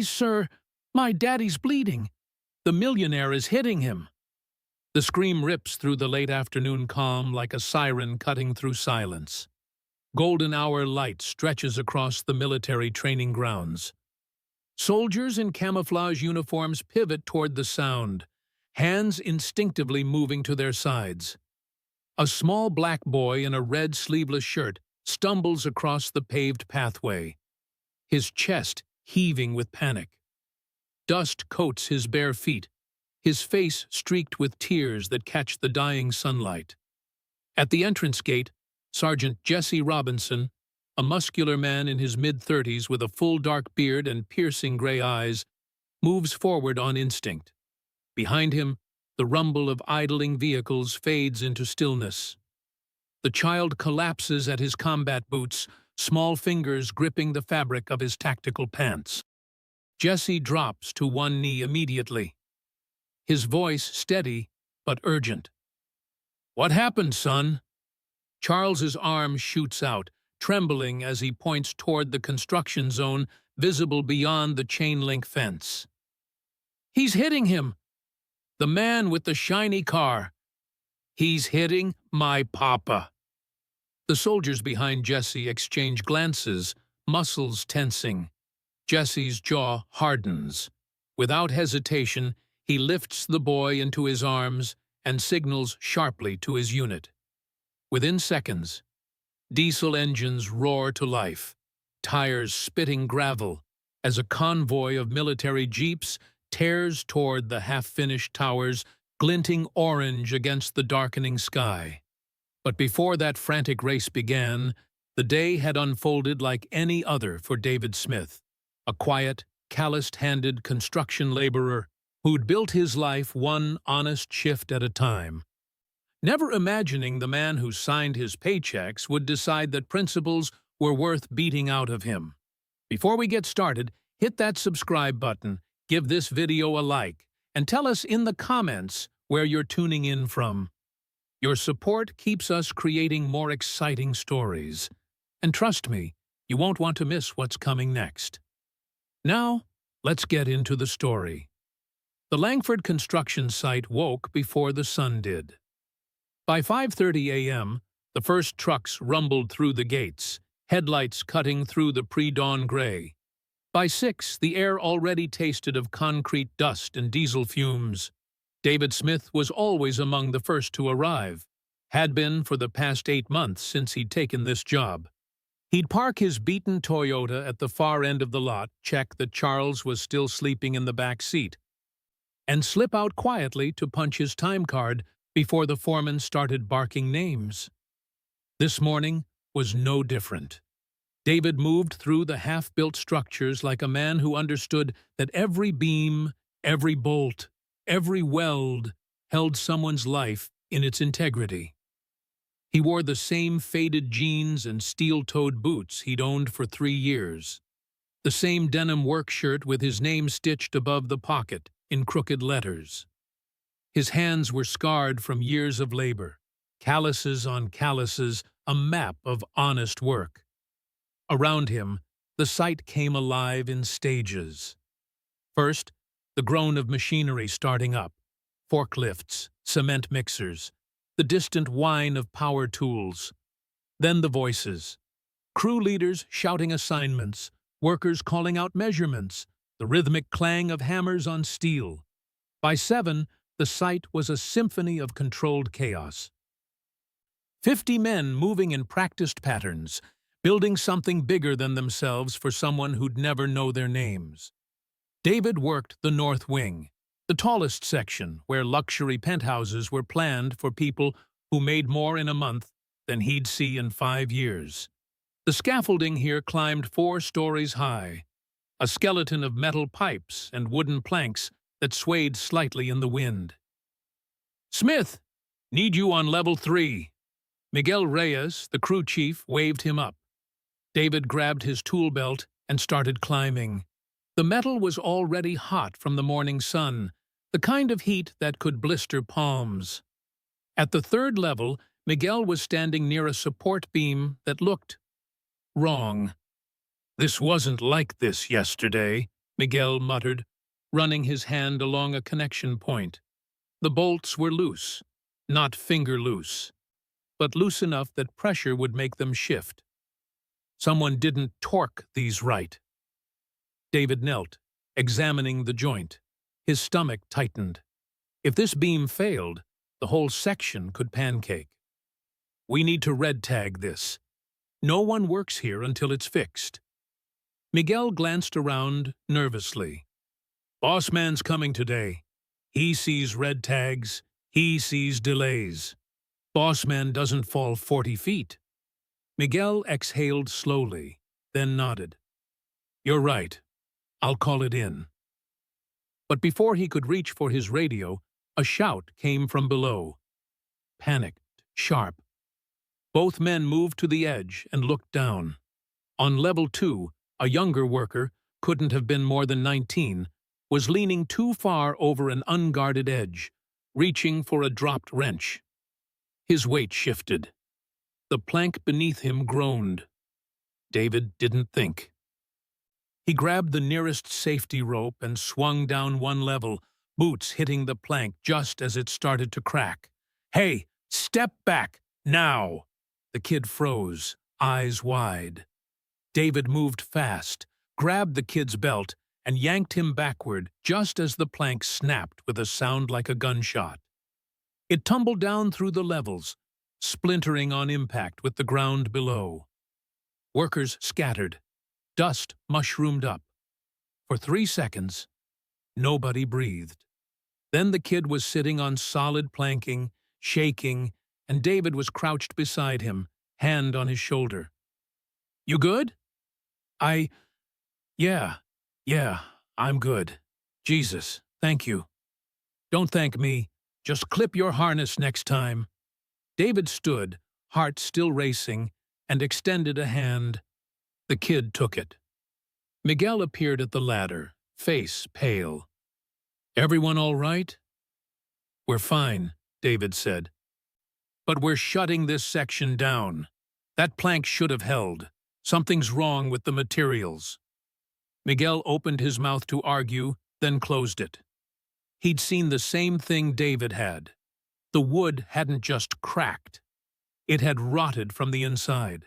Please, sir, my daddy's bleeding. The millionaire is hitting him." The scream rips through the late afternoon calm like a siren cutting through silence. Golden hour light stretches across the military training grounds. Soldiers in camouflage uniforms pivot toward the sound, hands instinctively moving to their sides. A small black boy in a red sleeveless shirt stumbles across the paved pathway, his chest heaving with panic. Dust coats his bare feet, his face streaked with tears that catch the dying sunlight. At the entrance gate, Sergeant Jesse Robinson, a muscular man in his mid-30s with a full dark beard and piercing gray eyes, moves forward on instinct. Behind him, the rumble of idling vehicles fades into stillness. The child collapses at his combat boots, small fingers gripping the fabric of his tactical pants. Jesse drops to one knee immediately, his voice steady but urgent. "What happened, son?" Charles's arm shoots out, trembling as he points toward the construction zone visible beyond the chain-link fence. "He's hitting him! The man with the shiny car! He's hitting my papa!" The soldiers behind Jesse exchange glances, muscles tensing. Jesse's jaw hardens. Without hesitation, he lifts the boy into his arms and signals sharply to his unit. Within seconds, diesel engines roar to life, tires spitting gravel, as a convoy of military jeeps tears toward the half-finished towers, glinting orange against the darkening sky. But before that frantic race began, the day had unfolded like any other for David Smith, a quiet, calloused-handed construction laborer who'd built his life one honest shift at a time. Never imagining the man who signed his paychecks would decide that principles were worth beating out of him. Before we get started, hit that subscribe button, give this video a like, and tell us in the comments where you're tuning in from. Your support keeps us creating more exciting stories. And trust me, you won't want to miss what's coming next. Now, let's get into the story. The Langford construction site woke before the sun did. By 5:30 a.m., the first trucks rumbled through the gates, headlights cutting through the pre-dawn gray. By 6, the air already tasted of concrete dust and diesel fumes. David Smith was always among the first to arrive, had been for the past 8 months since he'd taken this job. He'd park his beaten Toyota at the far end of the lot, check that Charles was still sleeping in the back seat, and slip out quietly to punch his time card before the foreman started barking names. This morning was no different. David moved through the half-built structures like a man who understood that every beam, every bolt, every weld held someone's life in its integrity. He wore the same faded jeans and steel-toed boots he'd owned for 3 years, the same denim work shirt with his name stitched above the pocket in crooked letters. His hands were scarred from years of labor, calluses on calluses, a map of honest work. Around him, the site came alive in stages. First, the groan of machinery starting up, forklifts, cement mixers, the distant whine of power tools. Then the voices, crew leaders shouting assignments, workers calling out measurements, the rhythmic clang of hammers on steel. By 7, the site was a symphony of controlled chaos. 50 men moving in practiced patterns, building something bigger than themselves for someone who'd never know their names. David worked the north wing, the tallest section where luxury penthouses were planned for people who made more in a month than he'd see in 5 years. The scaffolding here climbed 4 stories high, a skeleton of metal pipes and wooden planks that swayed slightly in the wind. "Smith, need you on level 3. Miguel Reyes, the crew chief, waved him up. David grabbed his tool belt and started climbing. The metal was already hot from the morning sun, the kind of heat that could blister palms. At the 3rd level, Miguel was standing near a support beam that looked wrong. "This wasn't like this yesterday," Miguel muttered, running his hand along a connection point. The bolts were loose, not finger loose, but loose enough that pressure would make them shift. Someone didn't torque these right. David knelt, examining the joint. His stomach tightened. If this beam failed, the whole section could pancake. We need to red tag this. No one works here until it's fixed. Miguel glanced around nervously. Boss man's coming today. He sees red tags. He sees delays. Boss man doesn't fall 40 feet. Miguel exhaled slowly, then nodded. You're right. I'll call it in. But before he could reach for his radio, a shout came from below. Panicked, sharp. Both men moved to the edge and looked down. On level 2, a younger worker, couldn't have been more than 19, was leaning too far over an unguarded edge, reaching for a dropped wrench. His weight shifted. The plank beneath him groaned. David didn't think. He grabbed the nearest safety rope and swung down one level, boots hitting the plank just as it started to crack. Hey, step back, now! The kid froze, eyes wide. David moved fast, grabbed the kid's belt, and yanked him backward just as the plank snapped with a sound like a gunshot. It tumbled down through the levels, splintering on impact with the ground below. Workers scattered. Dust mushroomed up. For 3 seconds, nobody breathed. Then the kid was sitting on solid planking, shaking, and David was crouched beside him, hand on his shoulder. You good? Yeah, I'm good. Jesus, thank you. Don't thank me. Just clip your harness next time. David stood, heart still racing, and extended a hand. The kid took it. Miguel appeared at the ladder, face pale. Everyone all right? We're fine, David said. But we're shutting this section down. That plank should have held. Something's wrong with the materials. Miguel opened his mouth to argue, then closed it. He'd seen the same thing David had. The wood hadn't just cracked. It had rotted from the inside.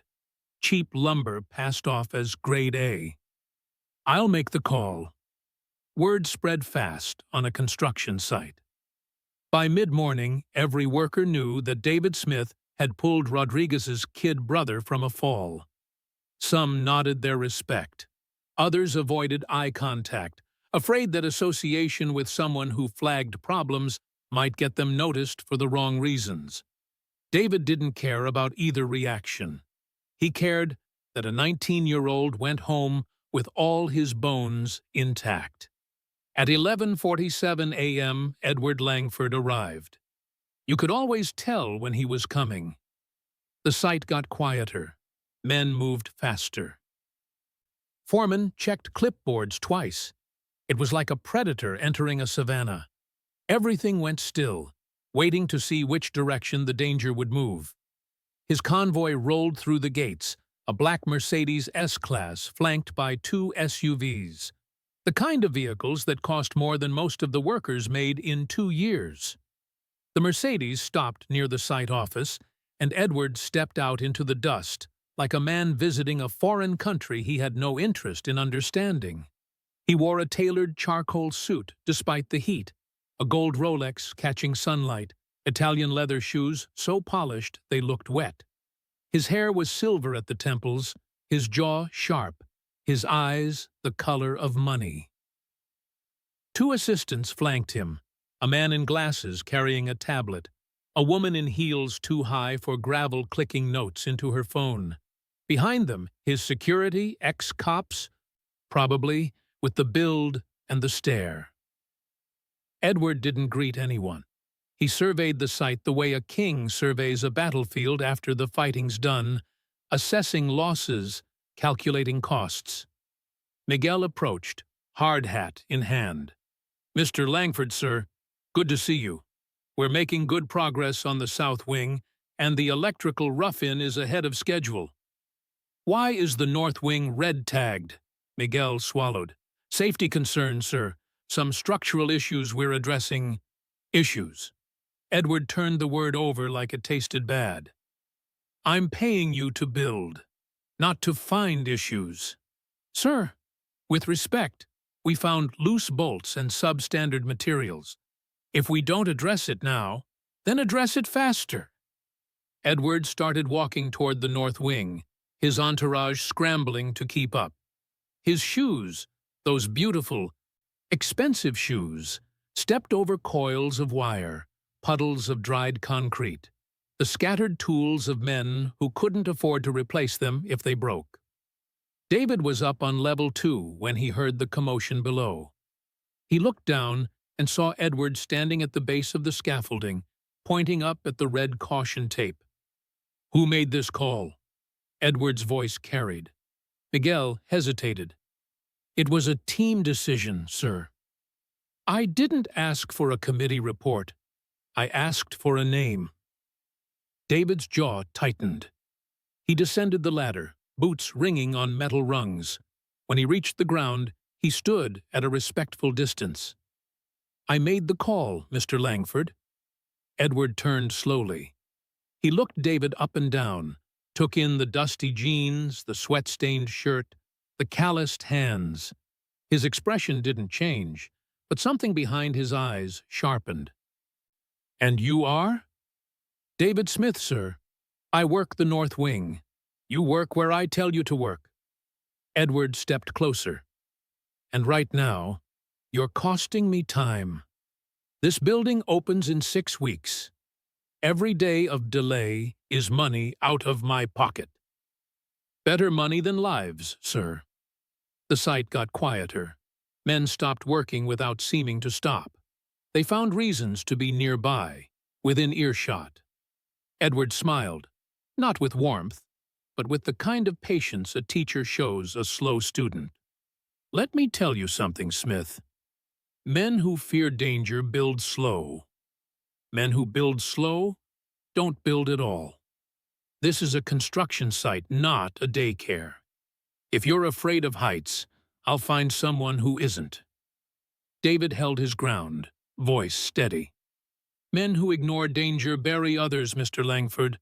Cheap lumber passed off as grade A. I'll make the call. Word spread fast on a construction site. By mid-morning, every worker knew that David Smith had pulled Rodriguez's kid brother from a fall. Some nodded their respect. Others avoided eye contact, afraid that association with someone who flagged problems might get them noticed for the wrong reasons. David didn't care about either reaction. He cared that a 19-year-old went home with all his bones intact. At 11:47 a.m., Edward Langford arrived. You could always tell when he was coming. The site got quieter. Men moved faster. Foreman checked clipboards twice. It was like a predator entering a savanna. Everything went still, waiting to see which direction the danger would move. His convoy rolled through the gates, a black Mercedes S-Class flanked by 2 SUVs, the kind of vehicles that cost more than most of the workers made in 2 years. The Mercedes stopped near the site office, and Edward stepped out into the dust, like a man visiting a foreign country he had no interest in understanding. He wore a tailored charcoal suit despite the heat, a gold Rolex catching sunlight, Italian leather shoes so polished they looked wet. His hair was silver at the temples, his jaw sharp, his eyes the color of money. 2 assistants flanked him, a man in glasses carrying a tablet, a woman in heels too high for gravel clicking notes into her phone. Behind them, his security, ex-cops, probably, with the build and the stare. Edward didn't greet anyone. He surveyed the site the way a king surveys a battlefield after the fighting's done, assessing losses, calculating costs. Miguel approached, hard hat in hand. Mr. Langford, sir, good to see you. We're making good progress on the south wing, and the electrical rough-in is ahead of schedule. Why is the north wing red-tagged? Miguel swallowed. Safety concerns, sir. Some structural issues we're addressing. Issues. Edward turned the word over like it tasted bad. I'm paying you to build, not to find issues. Sir, with respect, we found loose bolts and substandard materials. If we don't address it now, then address it faster. Edward started walking toward the north wing, his entourage scrambling to keep up. His shoes, those beautiful, expensive shoes, stepped over coils of wire, puddles of dried concrete, the scattered tools of men who couldn't afford to replace them if they broke. David was up on level 2 when he heard the commotion below. He looked down and saw Edward standing at the base of the scaffolding, pointing up at the red caution tape. Who made this call? Edward's voice carried. Miguel hesitated. It was a team decision, sir. I didn't ask for a committee report. I asked for a name. David's jaw tightened. He descended the ladder, boots ringing on metal rungs. When he reached the ground, he stood at a respectful distance. I made the call, Mr. Langford. Edward turned slowly. He looked David up and down, took in the dusty jeans, the sweat-stained shirt, the calloused hands. His expression didn't change, but something behind his eyes sharpened. And you are? David Smith, sir. I work the north wing. You work where I tell you to work. Edward stepped closer. And right now, you're costing me time. This building opens in 6 weeks. Every day of delay is money out of my pocket. Better money than lives, sir. The site got quieter. Men stopped working without seeming to stop. They found reasons to be nearby, within earshot. Edward smiled, not with warmth, but with the kind of patience a teacher shows a slow student. Let me tell you something, Smith. Men who fear danger build slow. Men who build slow don't build at all. This is a construction site, not a daycare. If you're afraid of heights, I'll find someone who isn't. David held his ground, voice steady. Men who ignore danger bury others, Mr. Langford.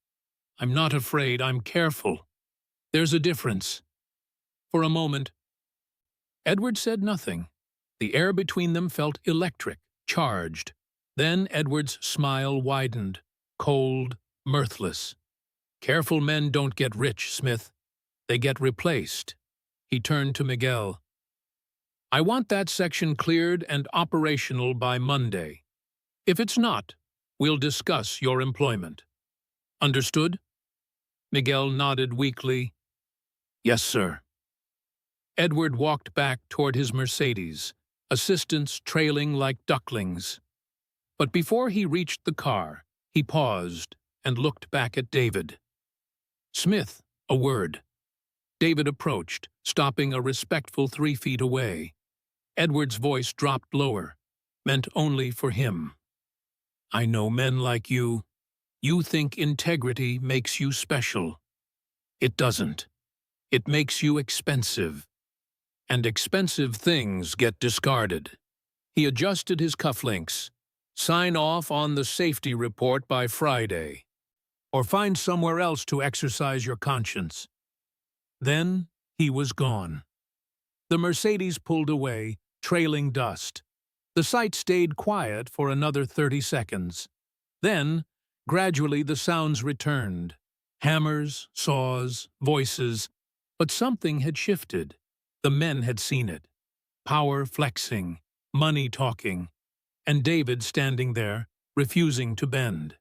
I'm not afraid, I'm careful. There's a difference. For a moment, Edward said nothing. The air between them felt electric, charged. Then Edward's smile widened, cold, mirthless. Careful men don't get rich, Smith. They get replaced. He turned to Miguel. I want that section cleared and operational by Monday. If it's not, we'll discuss your employment. Understood? Miguel nodded weakly. Yes, sir. Edward walked back toward his Mercedes, assistants trailing like ducklings. But before he reached the car, he paused and looked back at David. Smith, a word. David approached, stopping a respectful 3 feet away. Edward's voice dropped lower, meant only for him. I know men like you. You think integrity makes you special. It doesn't. It makes you expensive. And expensive things get discarded. He adjusted his cufflinks. Sign off on the safety report by Friday. Or find somewhere else to exercise your conscience. Then he was gone. The Mercedes pulled away, trailing dust. The site stayed quiet for another 30 seconds. Then, gradually the sounds returned. Hammers, saws, voices. But something had shifted. The men had seen it. Power flexing, money talking, and David standing there, refusing to bend.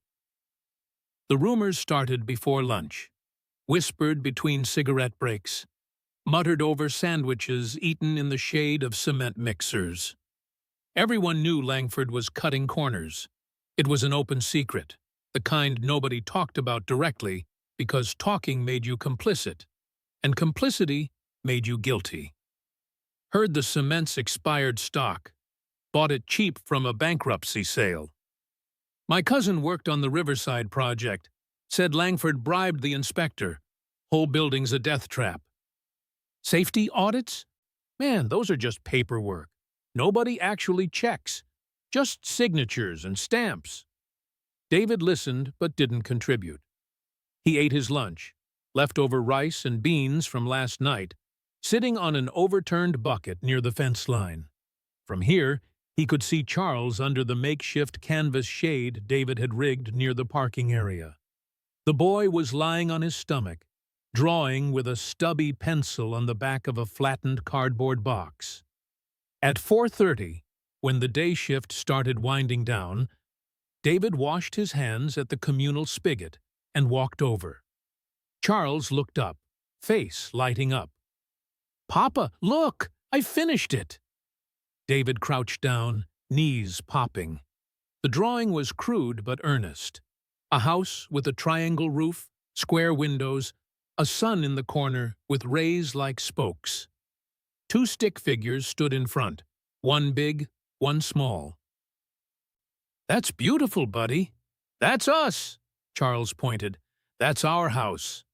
The rumors started before lunch, whispered between cigarette breaks, muttered over sandwiches eaten in the shade of cement mixers. Everyone knew Langford was cutting corners. It was an open secret, the kind nobody talked about directly because talking made you complicit, and complicity made you guilty. Heard the cement's expired stock, bought it cheap from a bankruptcy sale. My cousin worked on the Riverside project, said Langford bribed the inspector. Whole building's a death trap. Safety audits? Man, those are just paperwork. Nobody actually checks. Just signatures and stamps. David listened but didn't contribute. He ate his lunch, leftover rice and beans from last night, sitting on an overturned bucket near the fence line. From here, he could see Charles under the makeshift canvas shade David had rigged near the parking area. The boy was lying on his stomach, drawing with a stubby pencil on the back of a flattened cardboard box. At 4:30, when the day shift started winding down, David washed his hands at the communal spigot and walked over. Charles looked up, face lighting up. "Papa, look! I finished it!" David crouched down, knees popping. The drawing was crude but earnest. A house with a triangle roof, square windows, a sun in the corner with rays like spokes. Two stick figures stood in front, one big, one small. "That's beautiful, buddy." "That's us," Charles pointed. "That's our house.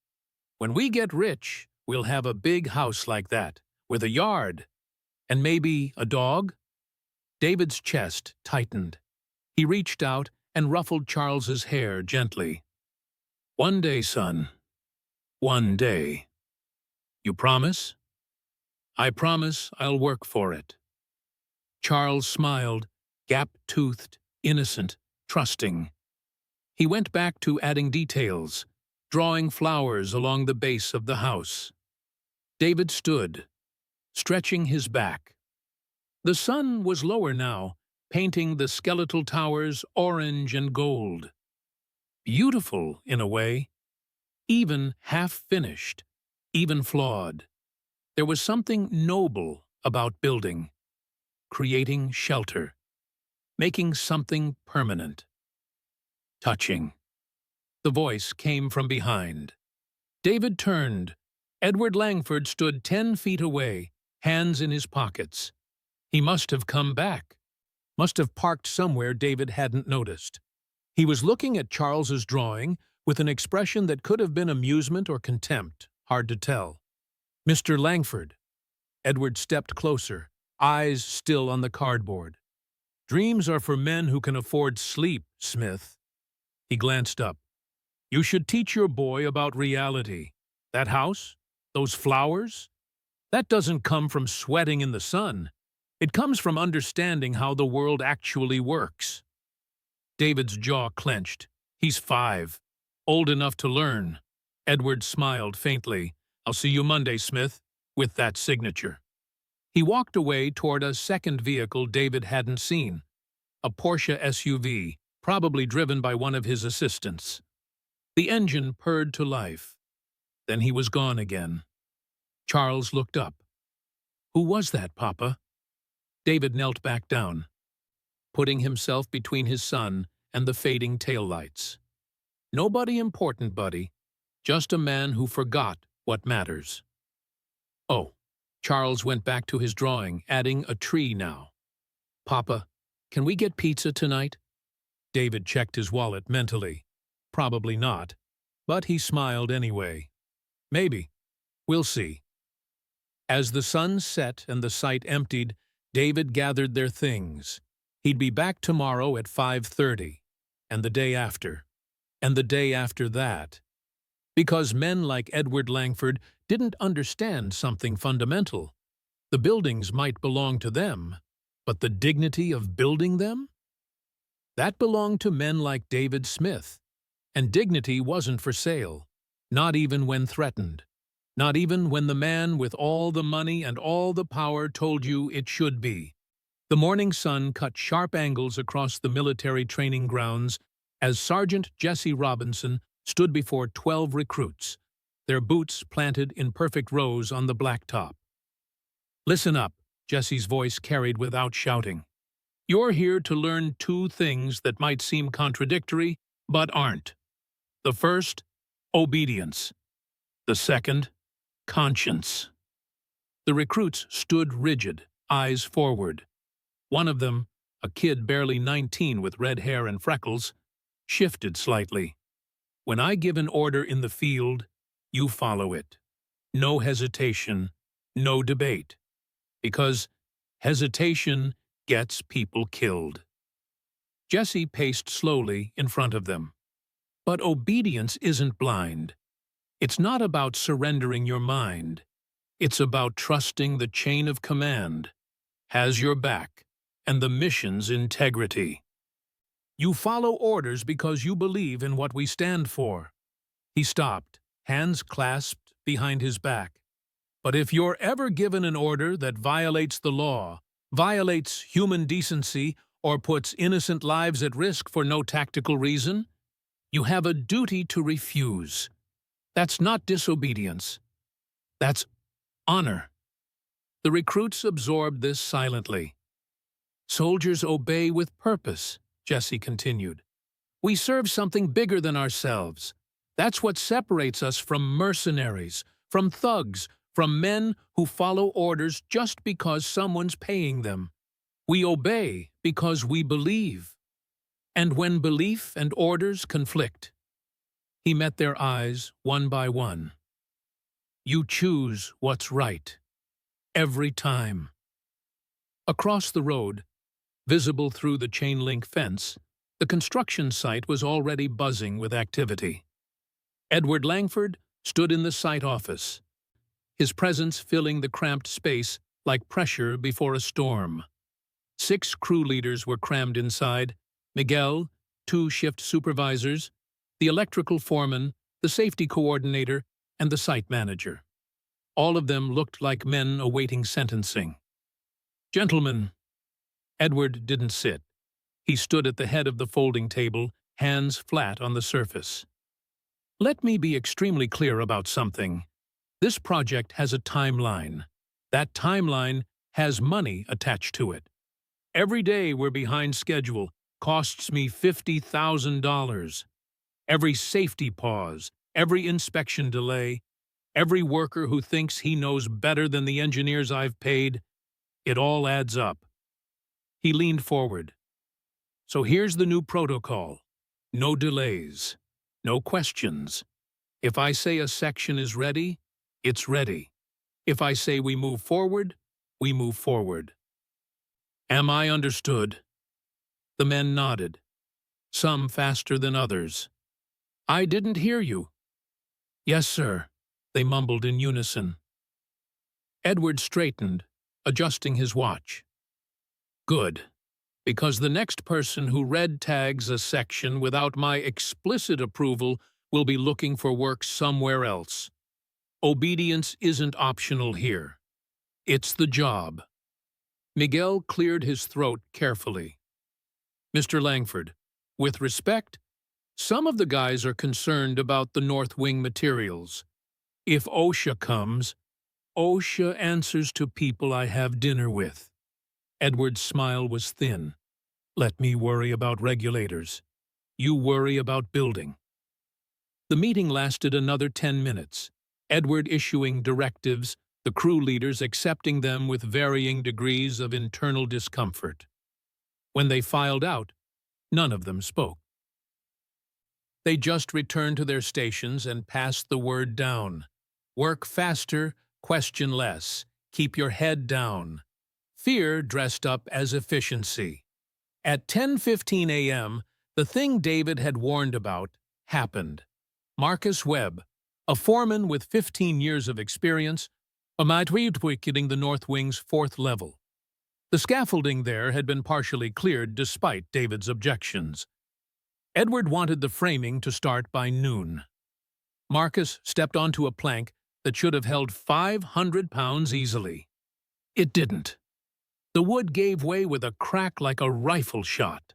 When we get rich, we'll have a big house like that, with a yard. And maybe a dog?" David's chest tightened. He reached out and ruffled Charles's hair gently. "One day, son. One day. You promise?" "I promise I'll work for it." Charles smiled, gap-toothed, innocent, trusting. He went back to adding details, drawing flowers along the base of the house. David stood, stretching his back. The sun was lower now, painting the skeletal towers orange and gold. Beautiful, in a way. Even half-finished, even flawed. There was something noble about building, creating shelter, making something permanent. Touching. The voice came from behind. David turned. Edward Langford stood 10 feet away, hands in his pockets. He must have come back. Must have parked somewhere David hadn't noticed. He was looking at Charles's drawing with an expression that could have been amusement or contempt, hard to tell. "Mr. Langford." Edward stepped closer, eyes still on the cardboard. "Dreams are for men who can afford sleep, Smith." He glanced up. "You should teach your boy about reality. That house? Those flowers? That doesn't come from sweating in the sun. It comes from understanding how the world actually works." David's jaw clenched. He's 5. Old enough to learn. Edward smiled faintly. "I'll see you Monday, Smith, with that signature." He walked away toward a second vehicle David hadn't seen. A Porsche SUV, probably driven by one of his assistants. The engine purred to life. Then he was gone again. Charles looked up. "Who was that, Papa?" David knelt back down, putting himself between his son and the fading taillights. "Nobody important, buddy. Just a man who forgot what matters." "Oh." Charles went back to his drawing, adding a tree now. "Papa, can we get pizza tonight?" David checked his wallet mentally. Probably not, but he smiled anyway. "Maybe. We'll see." As the sun set and the site emptied, David gathered their things. He'd be back tomorrow at 5:30, and the day after, and the day after that. Because men like Edward Langford didn't understand something fundamental. The buildings might belong to them, but the dignity of building them? That belonged to men like David Smith. And dignity wasn't for sale, not even when threatened. Not even when the man with all the money and all the power told you it should be. The morning sun cut sharp angles across the military training grounds as Sergeant Jesse Robinson stood before 12 recruits, their boots planted in perfect rows on the blacktop. "Listen up," Jesse's voice carried without shouting. "You're here to learn 2 things that might seem contradictory, but aren't. The first, obedience. The second, conscience." The recruits stood rigid, eyes forward. One of them, a kid barely 19 with red hair and freckles, shifted slightly. "When I give an order in the field, you follow it. No hesitation, no debate. Because hesitation gets people killed. Jesse paced slowly in front of them. But obedience isn't blind. It's not about surrendering your mind. It's about trusting the chain of command has your back and the mission's integrity. You follow orders because you believe in what we stand for. He stopped, hands clasped behind his back. But if you're ever given an order that violates the law, violates human decency, or puts innocent lives at risk for no tactical reason, you have a duty to refuse. That's not disobedience. That's honor. The recruits absorbed this silently. Soldiers obey with purpose, Jesse continued. We serve something bigger than ourselves. That's what separates us from mercenaries, from thugs, from men who follow orders just because someone's paying them. We obey because we believe. And when belief and orders conflict, he met their eyes one by one. You choose what's right. Every time. Across the road, visible through the chain-link fence, the construction site was already buzzing with activity. Edward Langford stood in the site office, his presence filling the cramped space like pressure before a storm. 6 crew leaders were crammed inside: Miguel, 2 shift supervisors, the electrical foreman, the safety coordinator, and the site manager. All of them looked like men awaiting sentencing. Gentlemen, Edward didn't sit. He stood at the head of the folding table, hands flat on the surface. Let me be extremely clear about something. This project has a timeline. That timeline has money attached to it. Every day we're behind schedule costs me $50,000. Every safety pause, every inspection delay, every worker who thinks he knows better than the engineers I've paid, it all adds up. He leaned forward. So here's the new protocol. No delays. No questions. If I say a section is ready, it's ready. If I say we move forward, we move forward. Am I understood? The men nodded, some faster than others. I didn't hear you. Yes, sir, they mumbled in unison. Edward straightened, adjusting his watch. Good, because the next person who red tags a section without my explicit approval will be looking for work somewhere else. Obedience isn't optional here. It's the job. Miguel cleared his throat carefully. Mr. Langford, with respect, some of the guys are concerned about the North Wing materials. If OSHA comes, OSHA answers to people I have dinner with. Edward's smile was thin. Let me worry about regulators. You worry about building. The meeting lasted another 10 minutes, Edward issuing directives, the crew leaders accepting them with varying degrees of internal discomfort. When they filed out, none of them spoke. They just returned to their stations and passed the word down. Work faster, question less, keep your head down. Fear dressed up as efficiency. At 10:15 a.m., the thing David had warned about happened. Marcus Webb, a foreman with 15 years of experience, getting the North Wing's 4th level. The scaffolding there had been partially cleared despite David's objections. Edward wanted the framing to start by noon. Marcus stepped onto a plank that should have held 500 pounds easily. It didn't. The wood gave way with a crack like a rifle shot.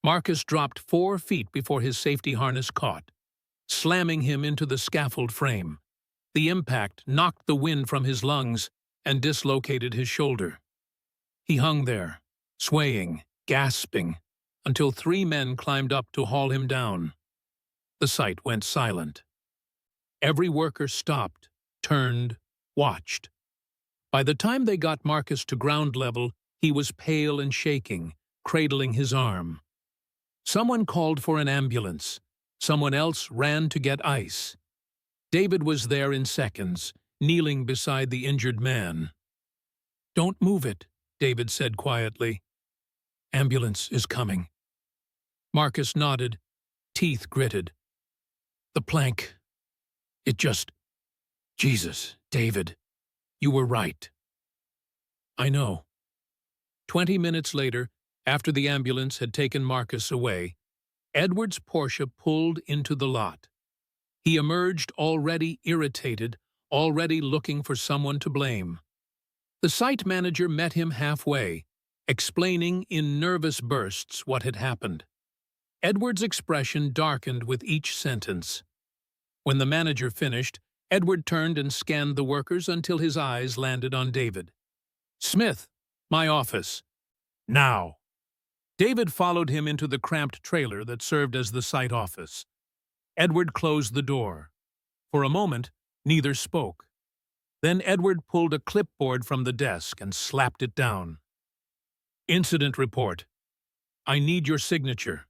Marcus dropped 4 feet before his safety harness caught, slamming him into the scaffold frame. The impact knocked the wind from his lungs and dislocated his shoulder. He hung there, swaying, gasping, until 3 men climbed up to haul him down. The site went silent. Every worker stopped, turned, watched. By the time they got Marcus to ground level, he was pale and shaking, cradling his arm. Someone called for an ambulance. Someone else ran to get ice. David was there in seconds, kneeling beside the injured man. "Don't move it," David said quietly. "Ambulance is coming." Marcus nodded, teeth gritted. "The plank. It just... Jesus, David, you were right." "I know." 20 minutes later, after the ambulance had taken Marcus away, Edward's Porsche pulled into the lot. He emerged already irritated, already looking for someone to blame. The site manager met him halfway, explaining in nervous bursts what had happened. Edward's expression darkened with each sentence. When the manager finished, Edward turned and scanned the workers until his eyes landed on David. "Smith, my office. Now." David followed him into the cramped trailer that served as the site office. Edward closed the door. For a moment, neither spoke. Then Edward pulled a clipboard from the desk and slapped it down. "Incident report. I need your signature."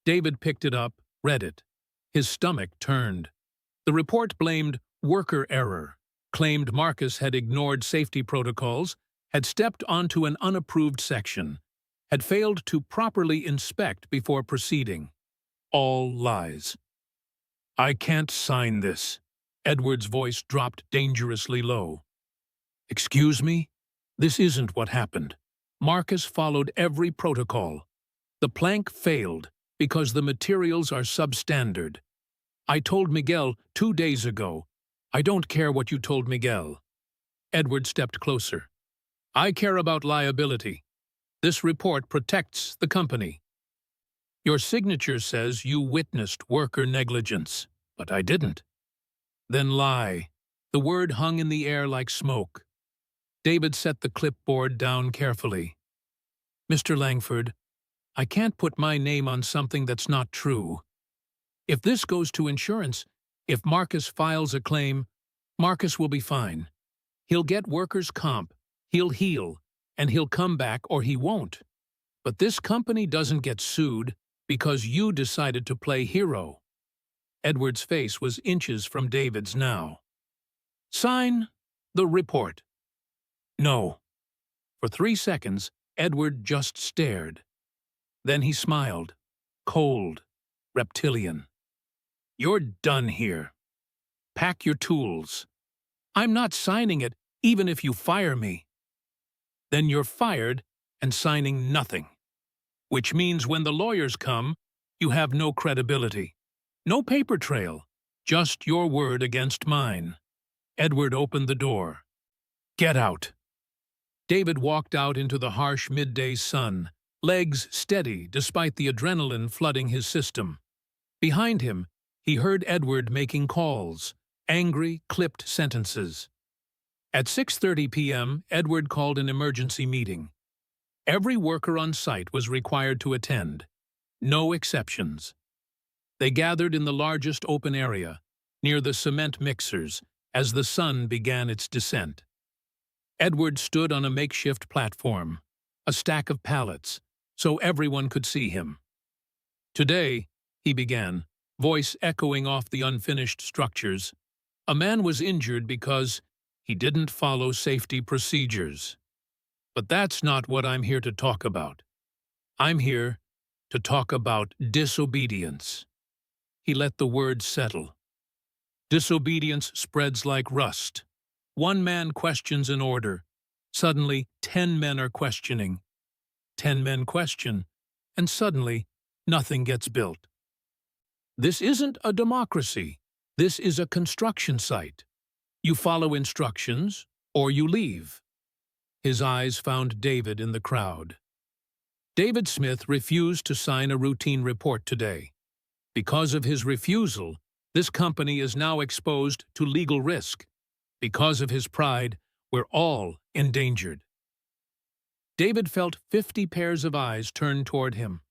David picked it up, read it. His stomach turned. The report blamed worker error, claimed Marcus had ignored safety protocols, had stepped onto an unapproved section, had failed to properly inspect before proceeding. All lies. "I can't sign this." Edward's voice dropped dangerously low. "Excuse me? This isn't what happened. Marcus followed every protocol. The plank failed because the materials are substandard. I told Miguel 2 days ago. I don't care what you told Miguel." Edward stepped closer. "I care about liability. This report protects the company. Your signature says you witnessed worker negligence, but I didn't." "Then lie." The word hung in the air like smoke. David set the clipboard down carefully. "Mr. Langford, I can't put my name on something that's not true. If this goes to insurance, if Marcus files a claim, Marcus will be fine. He'll get workers' comp, he'll heal, and he'll come back or he won't. But this company doesn't get sued because you decided to play hero." Edward's face was inches from David's now. "Sign the report." "No." For 3 seconds, Edward just stared. Then he smiled, cold, reptilian. "You're done here. Pack your tools. I'm not signing it, even if you fire me." "Then you're fired and signing nothing. Which means when the lawyers come, you have no credibility. No paper trail, just your word against mine." Edward opened the door. "Get out." David walked out into the harsh midday sun, legs steady despite the adrenaline flooding his system. Behind him, he heard Edward making calls, angry, clipped sentences. At 6:30 p.m., Edward called an emergency meeting. Every worker on site was required to attend. No exceptions. They gathered in the largest open area, near the cement mixers, as the sun began its descent. Edward stood on a makeshift platform, a stack of pallets, so everyone could see him. "Today," he began, voice echoing off the unfinished structures, "a man was injured because he didn't follow safety procedures. But that's not what I'm here to talk about. I'm here to talk about disobedience." He let the words settle. Disobedience spreads like rust. One man questions an order. Suddenly, 10 men are questioning. 10 men question, and suddenly, nothing gets built. This isn't a democracy. This is a construction site. You follow instructions, or you leave. His eyes found David in the crowd. David Smith refused to sign a routine report today. Because of his refusal, this company is now exposed to legal risk. Because of his pride, we're all endangered. David felt 50 pairs of eyes turned toward him.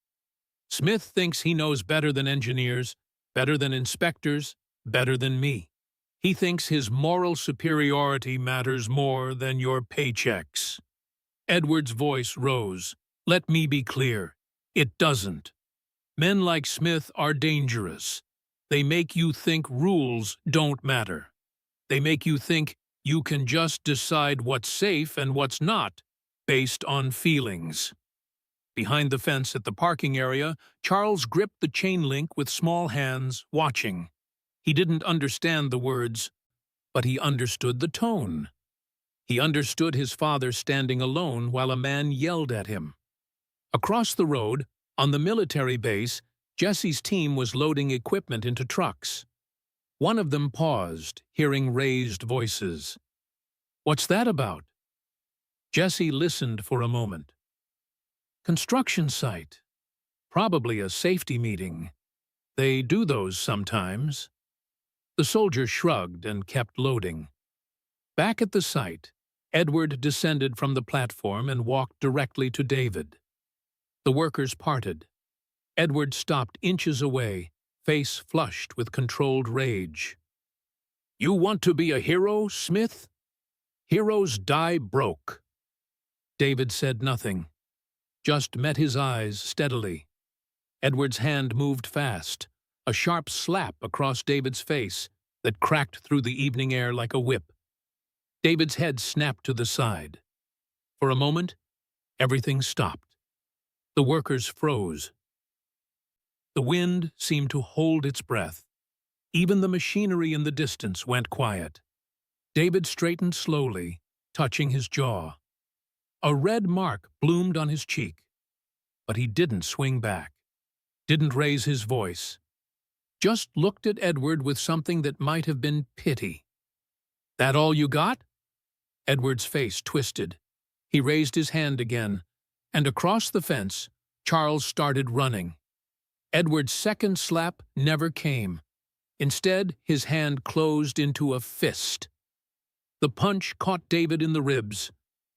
Smith thinks he knows better than engineers, better than inspectors, better than me. He thinks his moral superiority matters more than your paychecks. Edward's voice rose. "Let me be clear. It doesn't. Men like Smith are dangerous. They make you think rules don't matter. They make you think You can just decide what's safe and what's not, based on feelings. Behind the fence at the parking area, Charles gripped the chain link with small hands, watching. He didn't understand the words, but he understood the tone. He understood his father standing alone while a man yelled at him. Across the road, on the military base, Jesse's team was loading equipment into trucks. One of them paused, hearing raised voices. "What's that about?" Jesse listened for a moment. "Construction site. Probably a safety meeting. They do those sometimes." The soldier shrugged and kept loading. Back at the site, Edward descended from the platform and walked directly to David. The workers parted. Edward stopped inches away, face flushed with controlled rage. "You want to be a hero, Smith? Heroes die broke." David said nothing, just met his eyes steadily. Edward's hand moved fast, a sharp slap across David's face that cracked through the evening air like a whip. David's head snapped to the side. For a moment, everything stopped. The workers froze. The wind seemed to hold its breath. Even the machinery in the distance went quiet. David straightened slowly, touching his jaw. A red mark bloomed on his cheek, but he didn't swing back, didn't raise his voice, just looked at Edward with something that might have been pity. "That all you got?" Edward's face twisted. He raised his hand again, and across the fence, Charles started running. Edward's second slap never came. Instead, his hand closed into a fist. The punch caught David in the ribs,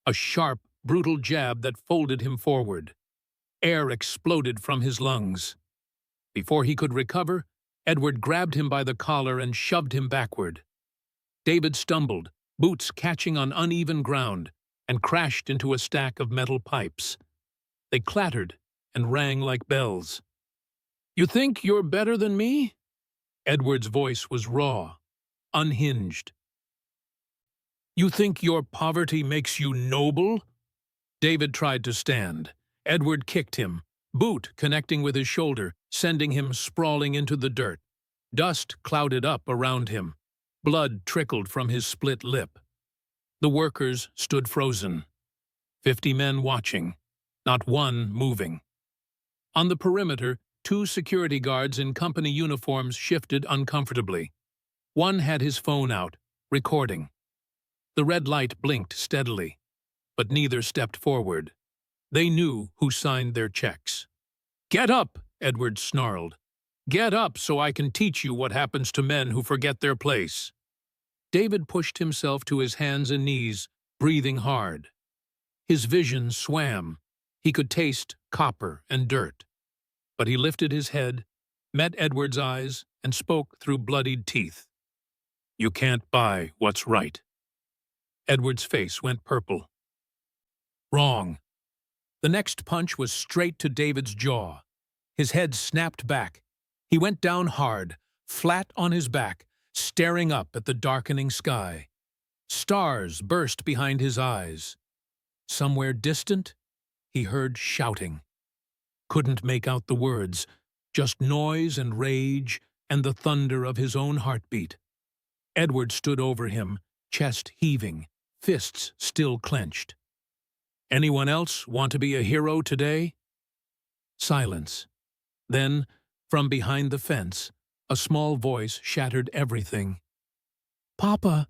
a sharp, brutal jab that folded him forward. Air exploded from his lungs. Before he could recover, Edward grabbed him by the collar and shoved him backward. David stumbled, boots catching on uneven ground, and crashed into a stack of metal pipes. They clattered and rang like bells. "You think you're better than me?" Edward's voice was raw, unhinged. "You think your poverty makes you noble?" David tried to stand. Edward kicked him, boot connecting with his shoulder, sending him sprawling into the dirt. Dust clouded up around him. Blood trickled from his split lip. The workers stood frozen. 50 men watching, not one moving. On the perimeter, 2 security guards in company uniforms shifted uncomfortably. One had his phone out, recording. The red light blinked steadily, but neither stepped forward. They knew who signed their checks. "Get up!" Edward snarled. "Get up so I can teach you what happens to men who forget their place." David pushed himself to his hands and knees, breathing hard. His vision swam. He could taste copper and dirt. But he lifted his head, met Edward's eyes, and spoke through bloodied teeth. "You can't buy what's right." Edward's face went purple. Wrong. The next punch was straight to David's jaw. His head snapped back. He went down hard, flat on his back, staring up at the darkening sky. Stars burst behind his eyes. Somewhere distant, he heard shouting. Couldn't make out the words, just noise and rage and the thunder of his own heartbeat. Edward stood over him, chest heaving, fists still clenched. "Anyone else want to be a hero today?" Silence. Then, from behind the fence, a small voice shattered everything. "Papa!"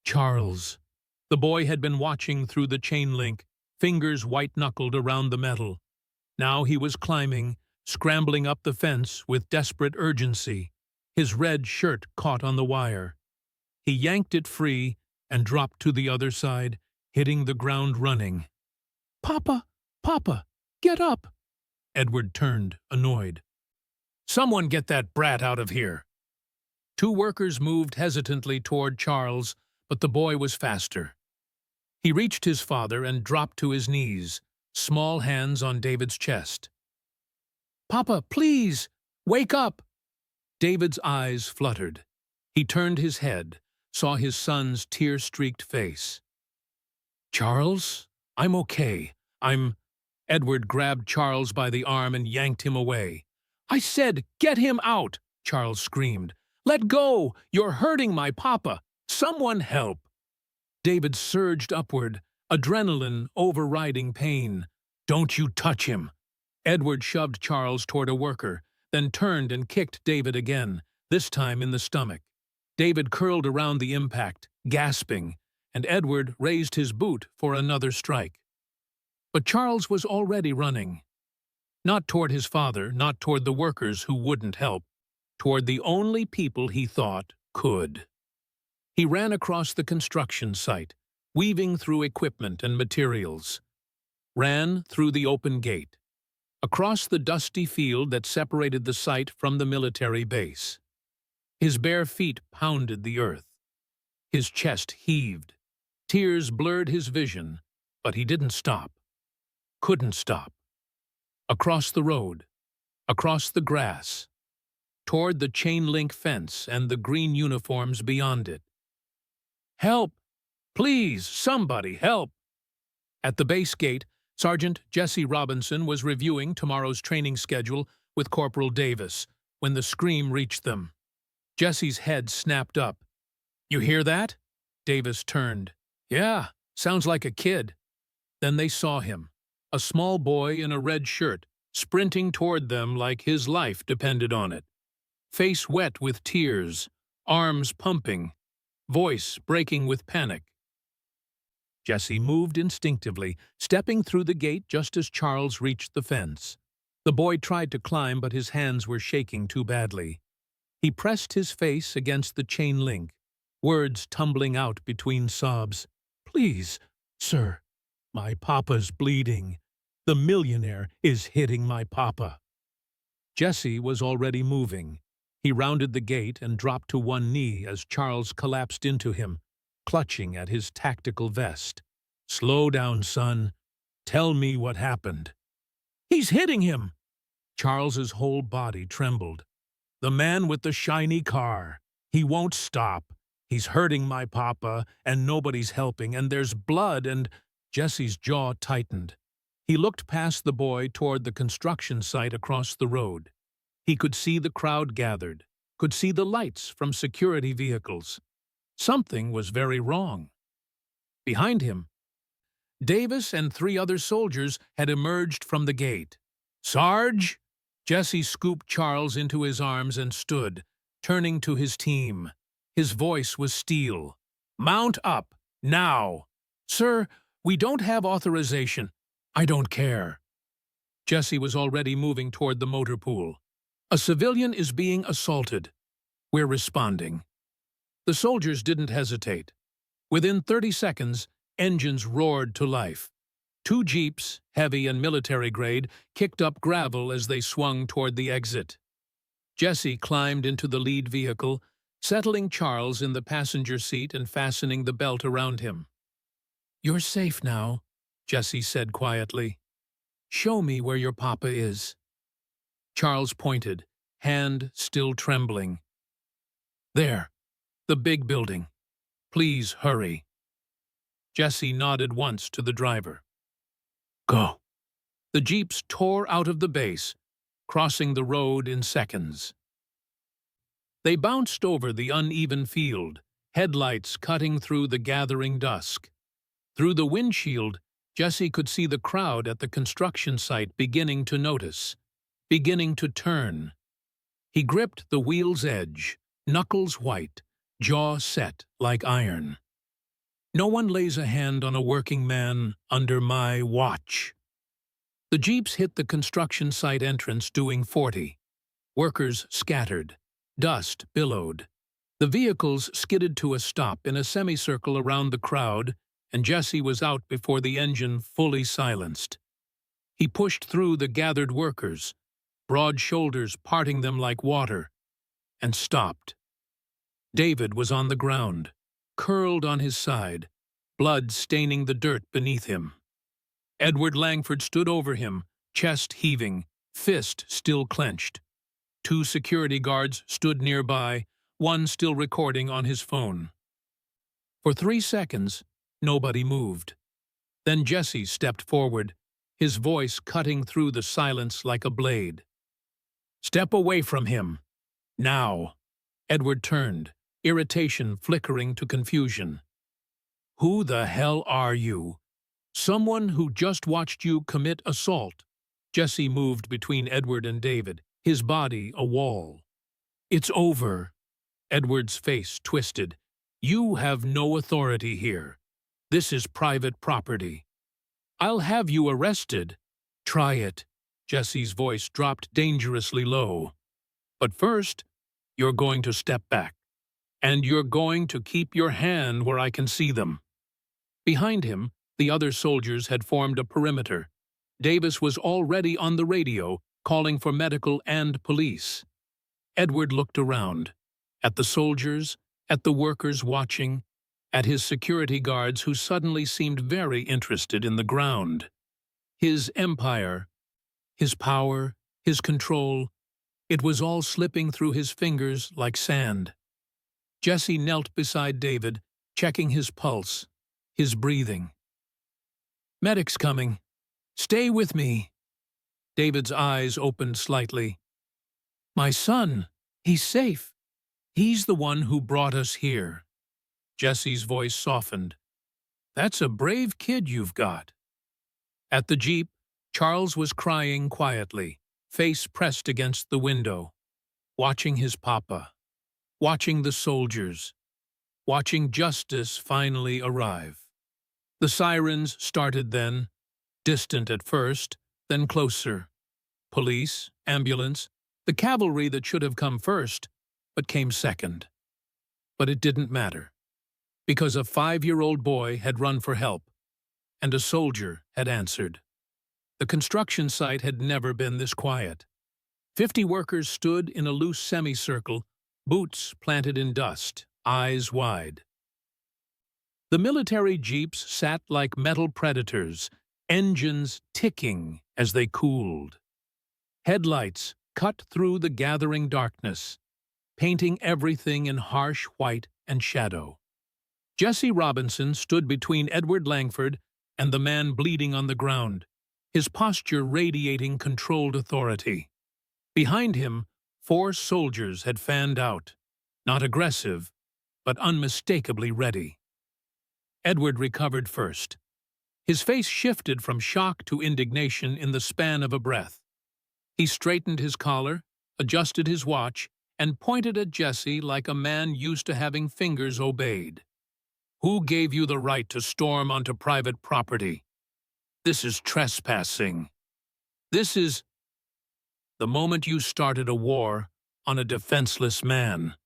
Charles. The boy had been watching through the chain link, fingers white-knuckled around the metal. Now he was climbing, scrambling up the fence with desperate urgency. His red shirt caught on the wire. He yanked it free and dropped to the other side, hitting the ground running. "Papa! Papa! Get up!" Edward turned, annoyed. "Someone get that brat out of here!" 2 workers moved hesitantly toward Charles, but the boy was faster. He reached his father and dropped to his knees, small hands on David's chest. "Papa, please! Wake up!" David's eyes fluttered. He turned his head, saw his son's tear-streaked face. "Charles, I'm okay. Edward grabbed Charles by the arm and yanked him away. "I said, get him out!" Charles screamed. "Let go! You're hurting my papa! Someone help!" David surged upward, adrenaline overriding pain. "Don't you touch him!" Edward shoved Charles toward a worker, then turned and kicked David again, this time in the stomach. David curled around the impact, gasping, and Edward raised his boot for another strike. But Charles was already running. Not toward his father, not toward the workers who wouldn't help, toward the only people he thought could. He ran across the construction site, weaving through equipment and materials. Ran through the open gate, across the dusty field that separated the site from the military base. His bare feet pounded the earth. His chest heaved. Tears blurred his vision, but he didn't stop. Couldn't stop. Across the road, across the grass, toward the chain-link fence and the green uniforms beyond it. "Help! Please, somebody help!" At the base gate, Sergeant Jesse Robinson was reviewing tomorrow's training schedule with Corporal Davis when the scream reached them. Jesse's head snapped up. "You hear that?" Davis turned. "Yeah, sounds like a kid." Then they saw him, a small boy in a red shirt, sprinting toward them like his life depended on it. Face wet with tears, arms pumping, voice breaking with panic. Jesse moved instinctively, stepping through the gate just as Charles reached the fence. The boy tried to climb, but his hands were shaking too badly. He pressed his face against the chain link, words tumbling out between sobs. "Please, sir, my papa's bleeding. The millionaire is hitting my papa." Jesse was already moving. He rounded the gate and dropped to one knee as Charles collapsed into him, clutching at his tactical vest. "Slow down, son. Tell me what happened." "He's hitting him!" Charles's whole body trembled. "The man with the shiny car. He won't stop. He's hurting my papa, and nobody's helping, and there's blood and—" Jesse's jaw tightened. He looked past the boy toward the construction site across the road. He could see the crowd gathered, could see the lights from security vehicles. Something was very wrong. Behind him, Davis and 3 other soldiers had emerged from the gate. "Sarge!" Jesse scooped Charles into his arms and stood, turning to his team. His voice was steel. "Mount up, now!" "Sir, we don't have authorization." "I don't care." Jesse was already moving toward the motor pool. "A civilian is being assaulted. We're responding." The soldiers didn't hesitate. Within 30 seconds, engines roared to life. 2 jeeps, heavy and military-grade, kicked up gravel as they swung toward the exit. Jesse climbed into the lead vehicle, settling Charles in the passenger seat and fastening the belt around him. "You're safe now," Jesse said quietly. "Show me where your papa is." Charles pointed, hand still trembling. "There, the big building. Please hurry." Jesse nodded once to the driver. "Go." The jeeps tore out of the base, crossing the road in seconds. They bounced over the uneven field, headlights cutting through the gathering dusk. Through the windshield, Jesse could see the crowd at the construction site beginning to notice, beginning to turn. He gripped the wheel's edge, knuckles white, jaw set like iron. "No one lays a hand on a working man under my watch." The jeeps hit the construction site entrance doing 40. Workers scattered. Dust billowed. The vehicles skidded to a stop in a semicircle around the crowd, and Jesse was out before the engine fully silenced. He pushed through the gathered workers, broad shoulders parting them like water, and stopped. David was on the ground, curled on his side, blood staining the dirt beneath him. Edward Langford stood over him, chest heaving, fist still clenched. 2 security guards stood nearby, one still recording on his phone. For 3 seconds, nobody moved. Then Jesse stepped forward, his voice cutting through the silence like a blade. "Step away from him. Now." Edward turned, irritation flickering to confusion. "Who the hell are you?" "Someone who just watched you commit assault." Jesse moved between Edward and David, his body a wall. "It's over." Edward's face twisted. "You have no authority here. This is private property. I'll have you arrested." "Try it." Jesse's voice dropped dangerously low. "But first, you're going to step back. And you're going to keep your hand where I can see them." Behind him, the other soldiers had formed a perimeter. Davis was already on the radio, calling for medical and police. Edward looked around, at the soldiers, at the workers watching, at his security guards who suddenly seemed very interested in the ground. His empire, his power, his control, it was all slipping through his fingers like sand. Jesse knelt beside David, checking his pulse, his breathing. "Medic's coming. Stay with me." David's eyes opened slightly. "My son, he's safe. He's the one who brought us here." Jesse's voice softened. "That's a brave kid you've got." At the jeep, Charles was crying quietly, face pressed against the window, watching his papa, watching the soldiers, watching justice finally arrive. The sirens started then, distant at first, then closer. Police, ambulance, the cavalry that should have come first, but came second. But it didn't matter, because a 5-year-old boy had run for help, and a soldier had answered. The construction site had never been this quiet. 50 workers stood in a loose semicircle, boots planted in dust, eyes wide. The military jeeps sat like metal predators, engines ticking as they cooled. Headlights cut through the gathering darkness, painting everything in harsh white and shadow. Jesse Robinson stood between Edward Langford and the man bleeding on the ground, his posture radiating controlled authority. Behind him, 4 soldiers had fanned out, not aggressive, but unmistakably ready. Edward recovered first. His face shifted from shock to indignation in the span of a breath. He straightened his collar, adjusted his watch, and pointed at Jesse like a man used to having fingers obeyed. "Who gave you the right to storm onto private property? This is trespassing. This is the moment you started a war on a defenseless man."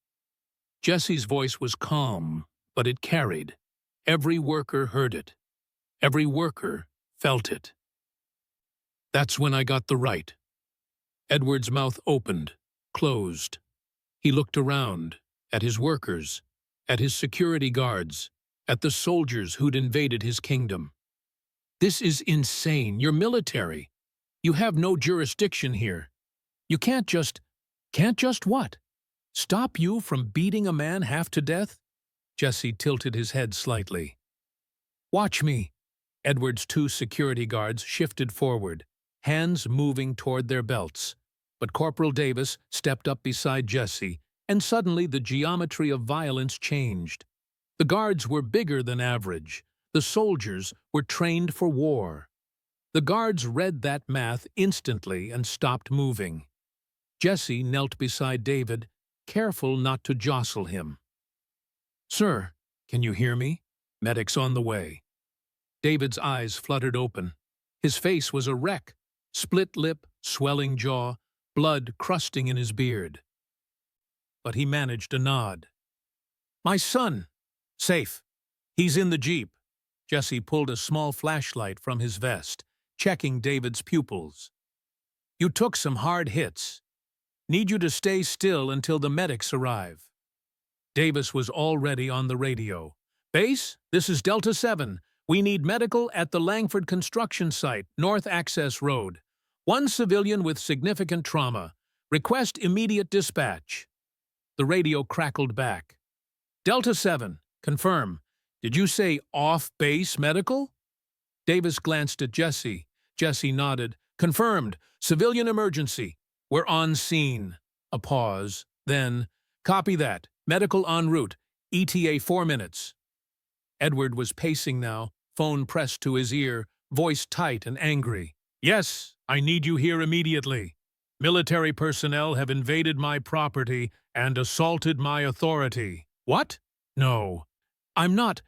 Jesse's voice was calm, but it carried. Every worker heard it. Every worker felt it. "That's when I got the right." Edward's mouth opened, closed. He looked around, at his workers, at his security guards, at the soldiers who'd invaded his kingdom. "This is insane. You're military. You have no jurisdiction here. You can't just what? Stop you from beating a man half to death?" Jesse tilted his head slightly. "Watch me." Edward's 2 security guards shifted forward, hands moving toward their belts. But Corporal Davis stepped up beside Jesse, and suddenly the geometry of violence changed. The guards were bigger than average. The soldiers were trained for war. The guards read that math instantly and stopped moving. Jesse knelt beside David, careful not to jostle him. "Sir, can you hear me? Medic's on the way." David's eyes fluttered open. His face was a wreck, split lip, swelling jaw, blood crusting in his beard. But he managed a nod. "My son! Safe. He's in the jeep." Jesse pulled a small flashlight from his vest, checking David's pupils. "You took some hard hits. Need you to stay still until the medics arrive." Davis was already on the radio. "Base, this is Delta 7. We need medical at the Langford construction site, North Access Road. 1 civilian with significant trauma. Request immediate dispatch." The radio crackled back. "Delta 7, confirm. Did you say off-base medical? Davis glanced at Jesse. Jesse nodded. Confirmed. Civilian emergency. We're on scene. A pause. Then, copy that. Medical en route. ETA 4 minutes. Edward was pacing now, phone pressed to his ear, voice tight and angry. Yes, I need you here immediately. Military personnel have invaded my property and assaulted my authority. What? No. I'm not.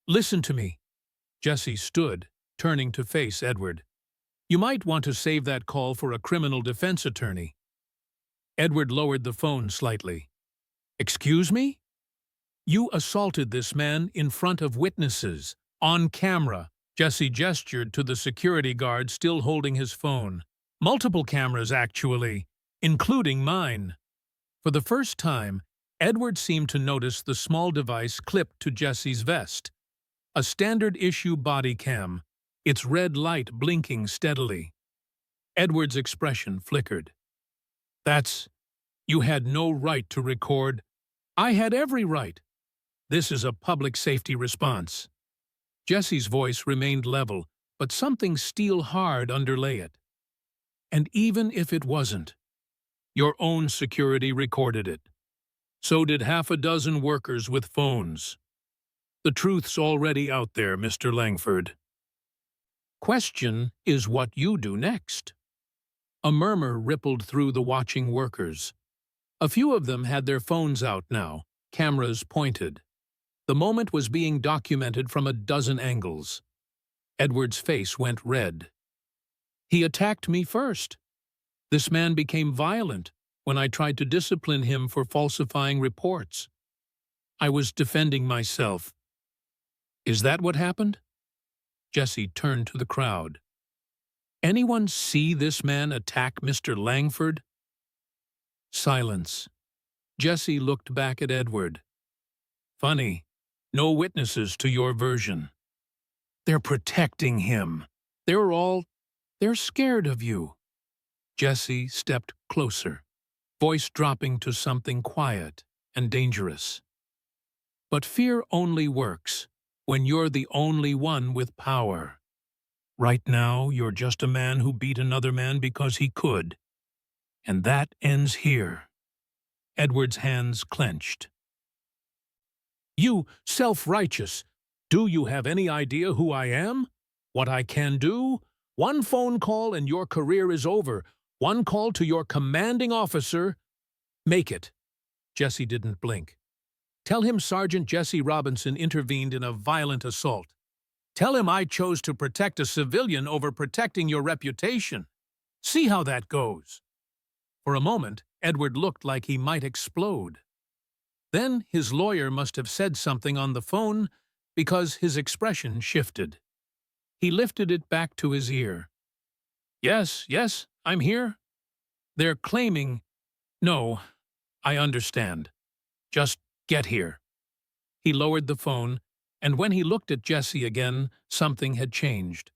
Listen to me. Jesse stood, turning to face Edward. You might want to save that call for a criminal defense attorney. Edward lowered the phone slightly. Excuse me? You assaulted this man in front of witnesses, on camera. Jesse gestured to the security guard still holding his phone. Multiple cameras, actually, including mine. For the first time, Edward seemed to notice the small device clipped to Jesse's vest. A standard-issue body cam, its red light blinking steadily. Edward's expression flickered. You had no right to record. I had every right. This is a public safety response. Jesse's voice remained level, but something steel-hard underlay it. And even if it wasn't, your own security recorded it. So did half a dozen workers with phones. The truth's already out there, Mr. Langford. Question is what you do next. A murmur rippled through the watching workers. A few of them had their phones out now, cameras pointed. The moment was being documented from a dozen angles. Edward's face went red. He attacked me first. This man became violent when I tried to discipline him for falsifying reports. I was defending myself. Is that what happened? Jesse turned to the crowd. Anyone see this man attack Mr. Langford? Silence. Jesse looked back at Edward. Funny. No witnesses to your version. They're protecting him. They're scared of you. Jesse stepped closer, voice dropping to something quiet and dangerous. But fear only works when you're the only one with power. Right now, you're just a man who beat another man because he could. And that ends here. Edward's hands clenched. You self-righteous, do you have any idea who I am? What I can do? One phone call and your career is over. One call to your commanding officer. Make it. Jesse didn't blink. Tell him Sergeant Jesse Robinson intervened in a violent assault. Tell him I chose to protect a civilian over protecting your reputation. See how that goes. For a moment, Edward looked like he might explode. Then his lawyer must have said something on the phone because his expression shifted. He lifted it back to his ear. Yes, I'm here. They're claiming... No, I understand. Just get here. He lowered the phone, and when he looked at Jesse again, something had changed.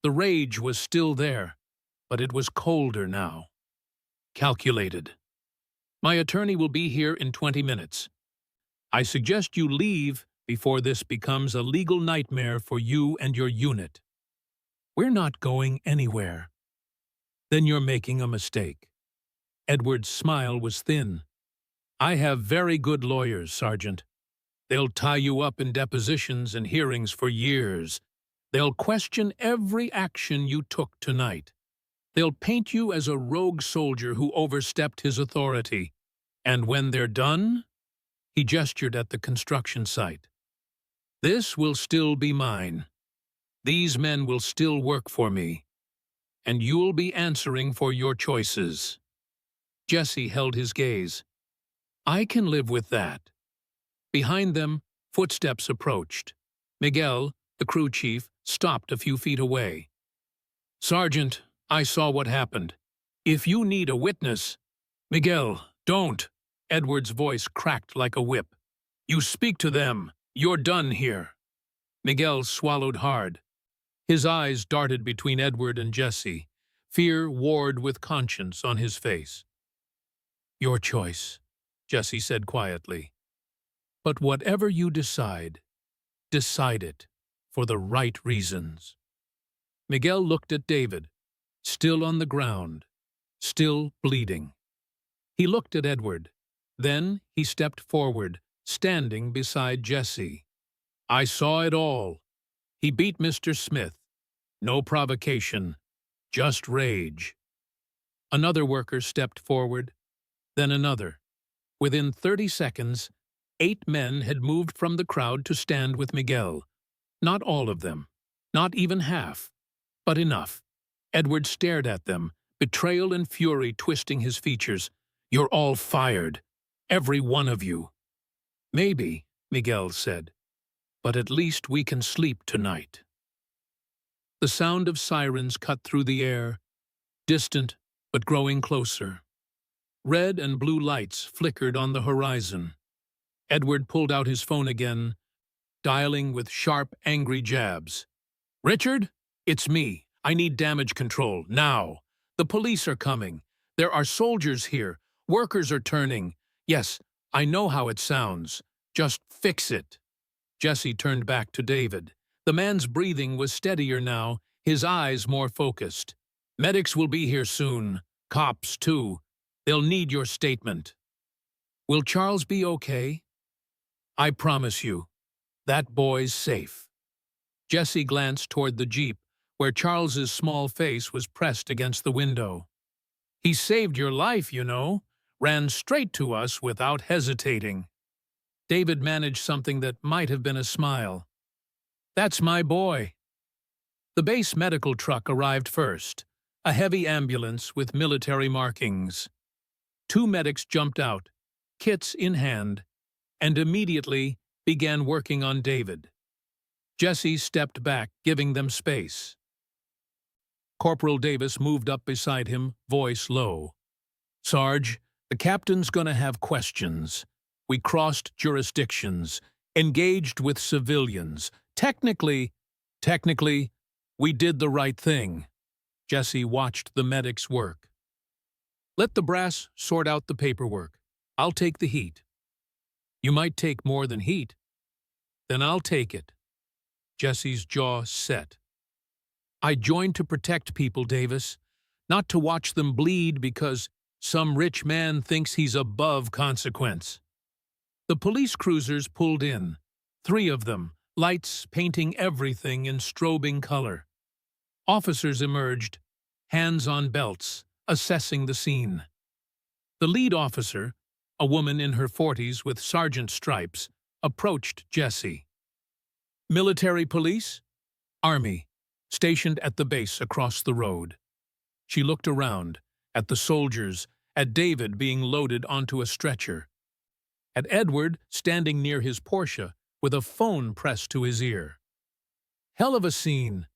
The rage was still there, but it was colder now. Calculated. My attorney will be here in 20 minutes. I suggest you leave before this becomes a legal nightmare for you and your unit. We're not going anywhere. Then you're making a mistake. Edward's smile was thin. I have very good lawyers, Sergeant. They'll tie you up in depositions and hearings for years. They'll question every action you took tonight. They'll paint you as a rogue soldier who overstepped his authority. And when they're done, he gestured at the construction site. This will still be mine. These men will still work for me. And you'll be answering for your choices. Jesse held his gaze. I can live with that. Behind them, footsteps approached. Miguel, the crew chief, stopped a few feet away. Sergeant, I saw what happened. If you need a witness... Miguel, don't. Edward's voice cracked like a whip. You speak to them. You're done here. Miguel swallowed hard. His eyes darted between Edward and Jesse. Fear warred with conscience on his face. Your choice, Jesse said quietly. But whatever you decide, decide it for the right reasons. Miguel looked at David, still on the ground, still bleeding. He looked at Edward. Then he stepped forward, standing beside Jesse. I saw it all. He beat Mr. Smith. No provocation, just rage. Another worker stepped forward, then another. Within 30 seconds, 8 men had moved from the crowd to stand with Miguel. Not all of them, not even half, but enough. Edward stared at them, betrayal and fury twisting his features. You're all fired, every one of you. Maybe, Miguel said, but at least we can sleep tonight. The sound of sirens cut through the air, distant but growing closer. Red and blue lights flickered on the horizon. Edward pulled out his phone again, dialing with sharp, angry jabs. Richard, it's me. I need damage control, now. The police are coming. There are soldiers here. Workers are turning. Yes, I know how it sounds. Just fix it. Jesse turned back to David. The man's breathing was steadier now, his eyes more focused. Medics will be here soon. Cops, too. They'll need your statement. Will Charles be okay? I promise you, that boy's safe. Jesse glanced toward the jeep, where Charles's small face was pressed against the window. He saved your life, you know. Ran straight to us without hesitating. David managed something that might have been a smile. That's my boy. The base medical truck arrived first, a heavy ambulance with military markings. 2 medics jumped out, kits in hand, and immediately began working on David. Jesse stepped back, giving them space. Corporal Davis moved up beside him, voice low. Sarge, the captain's gonna have questions. We crossed jurisdictions, engaged with civilians. Technically, we did the right thing. Jesse watched the medics work. Let the brass sort out the paperwork. I'll take the heat. You might take more than heat. Then I'll take it. Jesse's jaw set. I joined to protect people, Davis, not to watch them bleed because some rich man thinks he's above consequence. The police cruisers pulled in, 3 of them, lights painting everything in strobing color. Officers emerged, hands on belts, assessing the scene. The lead officer, a woman in her 40s with sergeant stripes, approached Jesse. Military police? Army, stationed at the base across the road. She looked around, at the soldiers, at David being loaded onto a stretcher, at Edward standing near his Porsche with a phone pressed to his ear. Hell of a scene.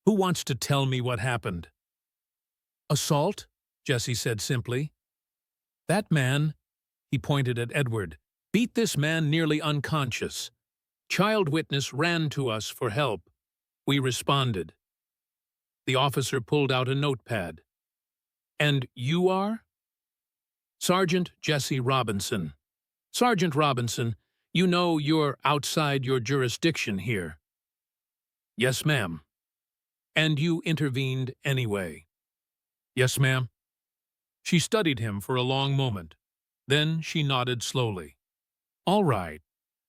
Who wants to tell me what happened? Assault, Jesse said simply. That man, he pointed at Edward, beat this man nearly unconscious. Child witness ran to us for help. We responded. The officer pulled out a notepad. And you are? Sergeant Jesse Robinson. Sergeant Robinson, you know you're outside your jurisdiction here. Yes, ma'am. And you intervened anyway. Yes, ma'am. She studied him for a long moment. Then she nodded slowly. All right.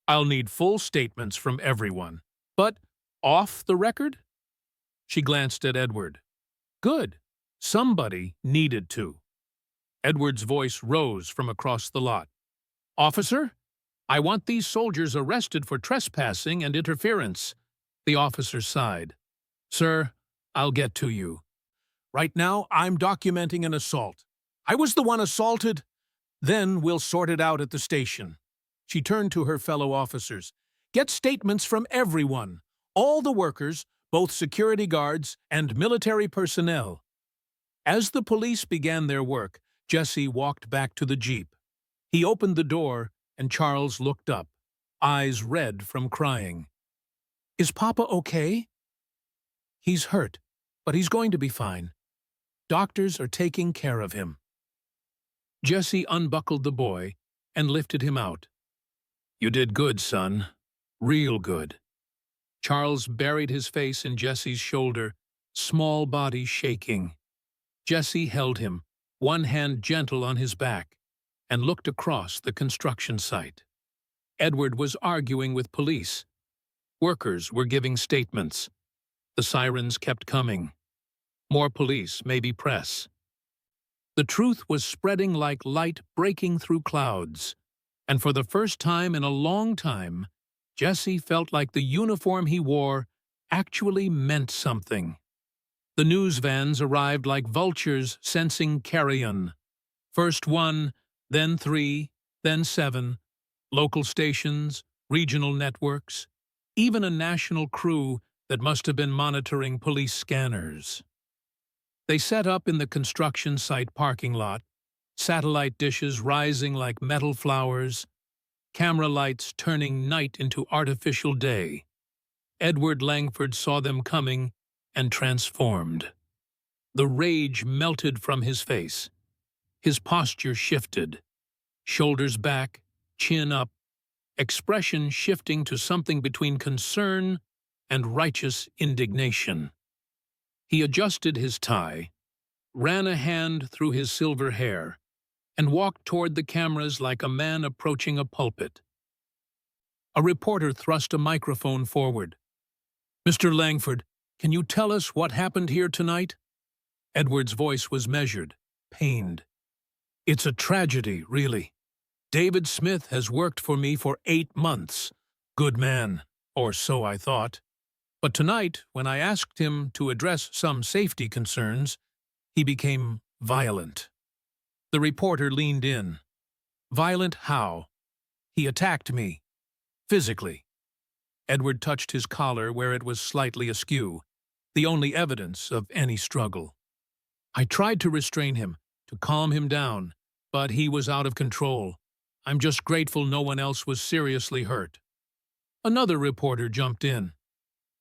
I'll need full statements from everyone. But off the record? She glanced at Edward. Good. Somebody needed to. Edward's voice rose from across the lot. Officer, I want these soldiers arrested for trespassing and interference. The officer sighed. Sir, I'll get to you. Right now, I'm documenting an assault. I was the one assaulted. Then we'll sort it out at the station. She turned to her fellow officers. Get statements from everyone, all the workers, both security guards and military personnel. As the police began their work, Jesse walked back to the jeep. He opened the door, and Charles looked up, eyes red from crying. Is Papa okay? He's hurt, but he's going to be fine. Doctors are taking care of him. Jesse unbuckled the boy and lifted him out. You did good, son. Real good. Charles buried his face in Jesse's shoulder, small body shaking. Jesse held him, one hand gentle on his back, and looked across the construction site. Edward was arguing with police. Workers were giving statements. The sirens kept coming. More police, maybe press. The truth was spreading like light breaking through clouds, and for the first time in a long time, Jesse felt like the uniform he wore actually meant something. The news vans arrived like vultures sensing carrion. First one, then 3, then 7, local stations, regional networks, even a national crew that must have been monitoring police scanners. They set up in the construction site parking lot, satellite dishes rising like metal flowers, camera lights turning night into artificial day. Edward Langford saw them coming and transformed. The rage melted from his face. His posture shifted. Shoulders back, chin up, expression shifting to something between concern and righteous indignation. He adjusted his tie, ran a hand through his silver hair, and walked toward the cameras like a man approaching a pulpit. A reporter thrust a microphone forward. "Mr. Langford, can you tell us what happened here tonight?" Edward's voice was measured, pained. "It's a tragedy, really. David Smith has worked for me for 8 months. Good man, or so I thought. But tonight, when I asked him to address some safety concerns, he became violent." The reporter leaned in. "Violent how?" "He attacked me. Physically." Edward touched his collar where it was slightly askew, the only evidence of any struggle. "I tried to restrain him, to calm him down, but he was out of control. I'm just grateful no one else was seriously hurt." Another reporter jumped in.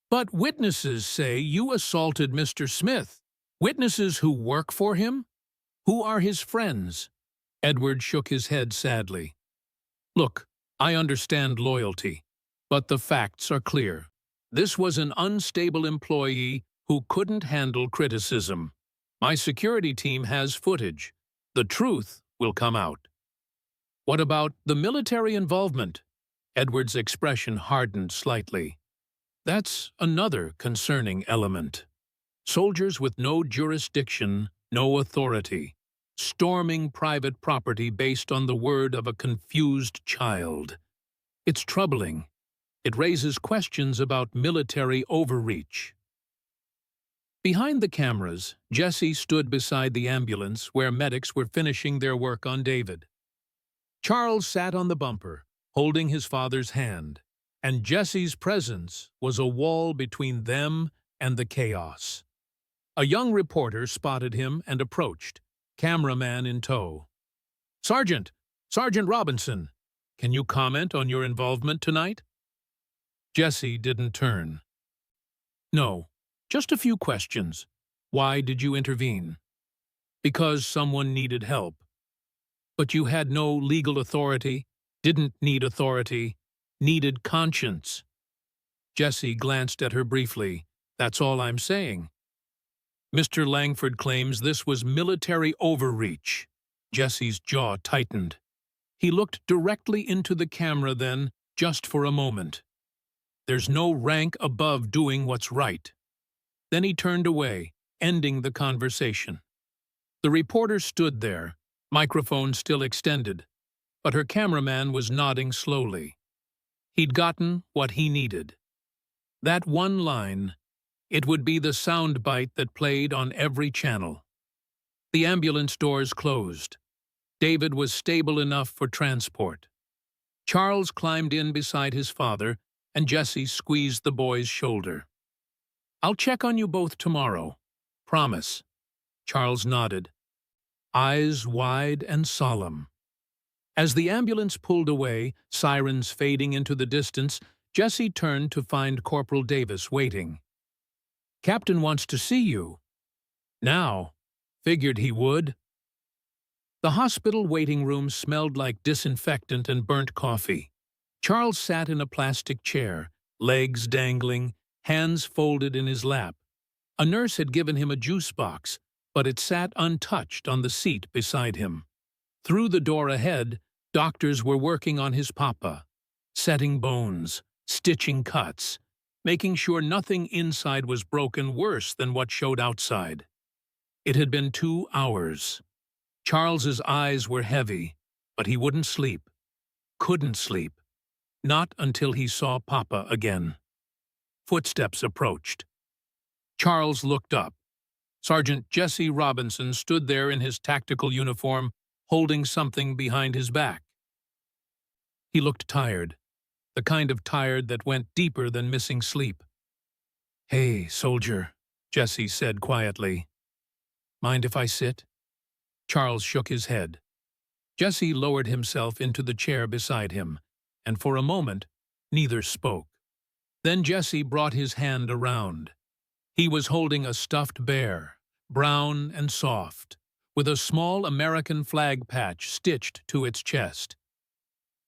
"But witnesses say you assaulted Mr. Smith. Witnesses who work for him? Who are his friends?" Edward shook his head sadly. "Look, I understand loyalty, but the facts are clear. This was an unstable employee who couldn't handle criticism. My security team has footage. The truth will come out." "What about the military involvement?" Edward's expression hardened slightly. "That's another concerning element. Soldiers with no jurisdiction, no authority, storming private property based on the word of a confused child. It's troubling. It raises questions about military overreach." Behind the cameras, Jesse stood beside the ambulance where medics were finishing their work on David. Charles sat on the bumper, holding his father's hand, and Jesse's presence was a wall between them and the chaos. A young reporter spotted him and approached, cameraman in tow. Sergeant Robinson, can you comment on your involvement tonight?" Jesse didn't turn. "No, just a few questions. Why did you intervene?" "Because someone needed help." "But you had no legal authority, didn't need authority, needed conscience." Jesse glanced at her briefly. "That's all I'm saying." "Mr. Langford claims this was military overreach." Jesse's jaw tightened. He looked directly into the camera then, just for a moment. "There's no rank above doing what's right." Then he turned away, ending the conversation. The reporter stood there, microphone still extended, but her cameraman was nodding slowly. He'd gotten what he needed. That one line, it would be the soundbite that played on every channel. The ambulance doors closed. David was stable enough for transport. Charles climbed in beside his father, and Jesse squeezed the boy's shoulder. "I'll check on you both tomorrow. Promise." Charles nodded, eyes wide and solemn. As the ambulance pulled away, sirens fading into the distance, Jesse turned to find Corporal Davis waiting. "Captain wants to see you." "Now. Figured he would." The hospital waiting room smelled like disinfectant and burnt coffee. Charles sat in a plastic chair, legs dangling, hands folded in his lap. A nurse had given him a juice box, but it sat untouched on the seat beside him. Through the door ahead, doctors were working on his papa, setting bones, stitching cuts, making sure nothing inside was broken worse than what showed outside. It had been 2 hours. Charles's eyes were heavy, but he wouldn't sleep. Couldn't sleep. Not until he saw Papa again. Footsteps approached. Charles looked up. Sergeant Jesse Robinson stood there in his tactical uniform, holding something behind his back. He looked tired, the kind of tired that went deeper than missing sleep. "Hey, soldier," Jesse said quietly. "Mind if I sit?" Charles shook his head. Jesse lowered himself into the chair beside him, and for a moment, neither spoke. Then Jesse brought his hand around. He was holding a stuffed bear, brown and soft, with a small American flag patch stitched to its chest.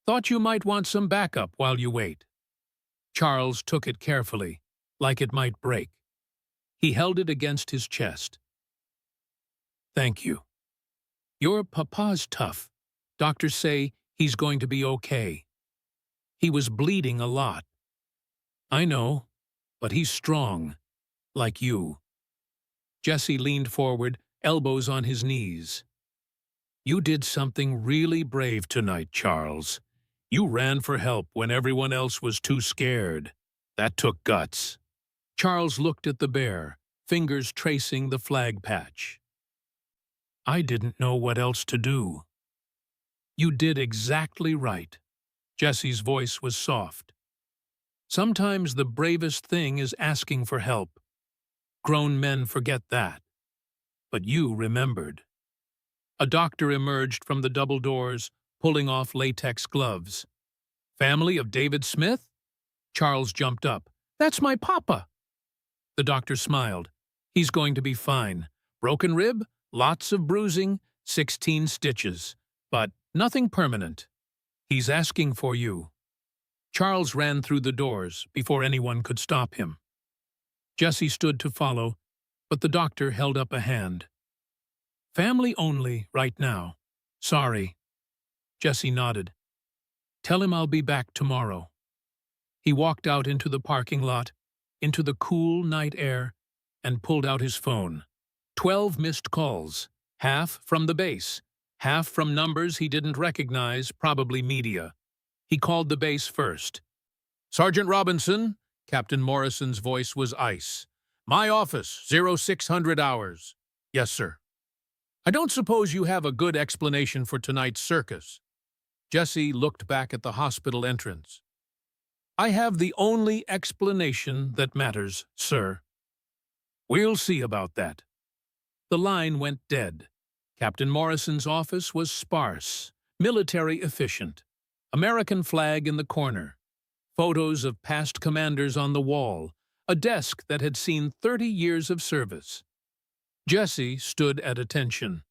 "Thought you might want some backup while you wait." Charles took it carefully, like it might break. He held it against his chest. "Thank you. Your papa's tough. Doctors say he's going to be okay. He was bleeding a lot." "I know, but he's strong, like you." Jesse leaned forward, elbows on his knees. "You did something really brave tonight, Charles. You ran for help when everyone else was too scared. That took guts." Charles looked at the bear, fingers tracing the flag patch. "I didn't know what else to do." "You did exactly right." Jesse's voice was soft. "Sometimes the bravest thing is asking for help. Grown men forget that. But you remembered." A doctor emerged from the double doors, pulling off latex gloves. "Family of David Smith?" Charles jumped up. "That's my papa." The doctor smiled. "He's going to be fine. Broken rib, lots of bruising, 16 stitches, but nothing permanent. He's asking for you." Charles ran through the doors before anyone could stop him. Jesse stood to follow, but the doctor held up a hand. "Family only right now. Sorry." Jesse nodded. "Tell him I'll be back tomorrow." He walked out into the parking lot, into the cool night air, and pulled out his phone. 12 missed calls, half from the base, half from numbers he didn't recognize, probably media. He called the base first. "Sergeant Robinson," Captain Morrison's voice was ice. "My office, 0600 hours. "Yes, sir." "I don't suppose you have a good explanation for tonight's circus." Jesse looked back at the hospital entrance. "I have the only explanation that matters, sir." "We'll see about that." The line went dead. Captain Morrison's office was sparse, military efficient. American flag in the corner. Photos of past commanders on the wall. A desk that had seen 30 years of service. Jesse stood at attention.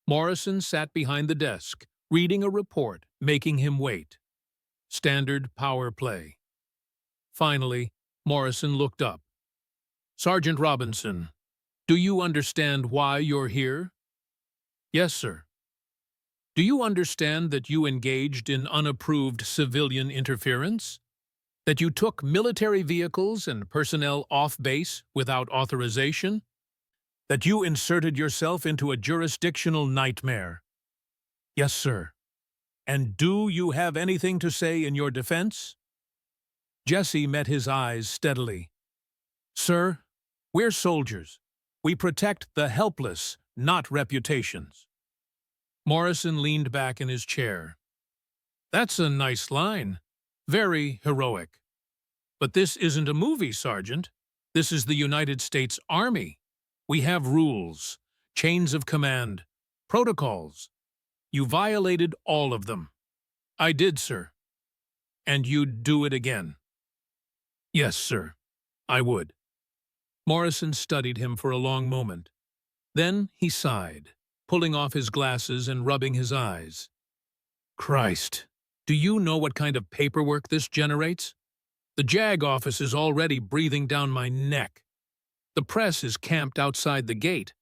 Morrison sat behind the desk, reading a report, making him wait. Standard power play. Finally, Morrison looked up. "Sergeant Robinson, do you understand why you're here?" "Yes, sir." "Do you understand that you engaged in unapproved civilian interference? That you took military vehicles and personnel off base without authorization? That you inserted yourself into a jurisdictional nightmare?" "Yes, sir." "And do you have anything to say in your defense?" Jesse met his eyes steadily. "Sir, we're soldiers. We protect the helpless, not reputations." Morrison leaned back in his chair. "That's a nice line. Very heroic. But this isn't a movie, Sergeant. This is the United States Army. We have rules, chains of command, protocols. You violated all of them." "I did, sir." "And you'd do it again?" "Yes, sir. I would." Morrison studied him for a long moment. Then he sighed, pulling off his glasses and rubbing his eyes. "Christ, do you know what kind of paperwork this generates? The JAG office is already breathing down my neck. The press is camped outside the gate,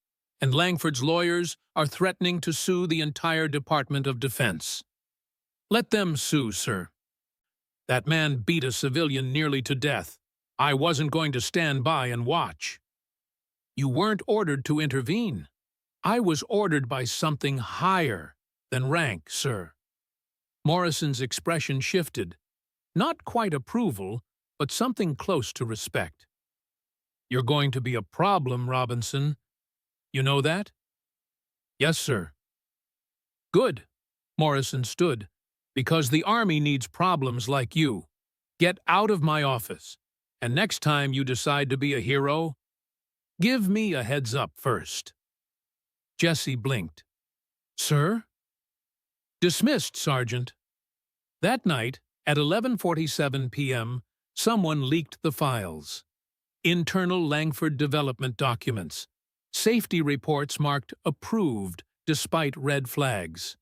and Langford's lawyers are threatening to sue the entire Department of Defense. Let them sue, sir. That man beat a civilian nearly to death. I wasn't going to stand by and watch. You weren't ordered to intervene. I was ordered by something higher than rank, sir. Morrison's expression shifted. Not quite approval, but something close to respect. You're going to be a problem, Robinson. You know that? Yes, sir. Good. Morrison stood. Because the Army needs problems like you. Get out of my office. And next time you decide to be a hero, give me a heads up first. Jesse blinked. Sir? Dismissed, Sergeant. That night, at 11:47 p.m., someone leaked the files. Internal Langford development documents. Safety reports marked approved despite red flags.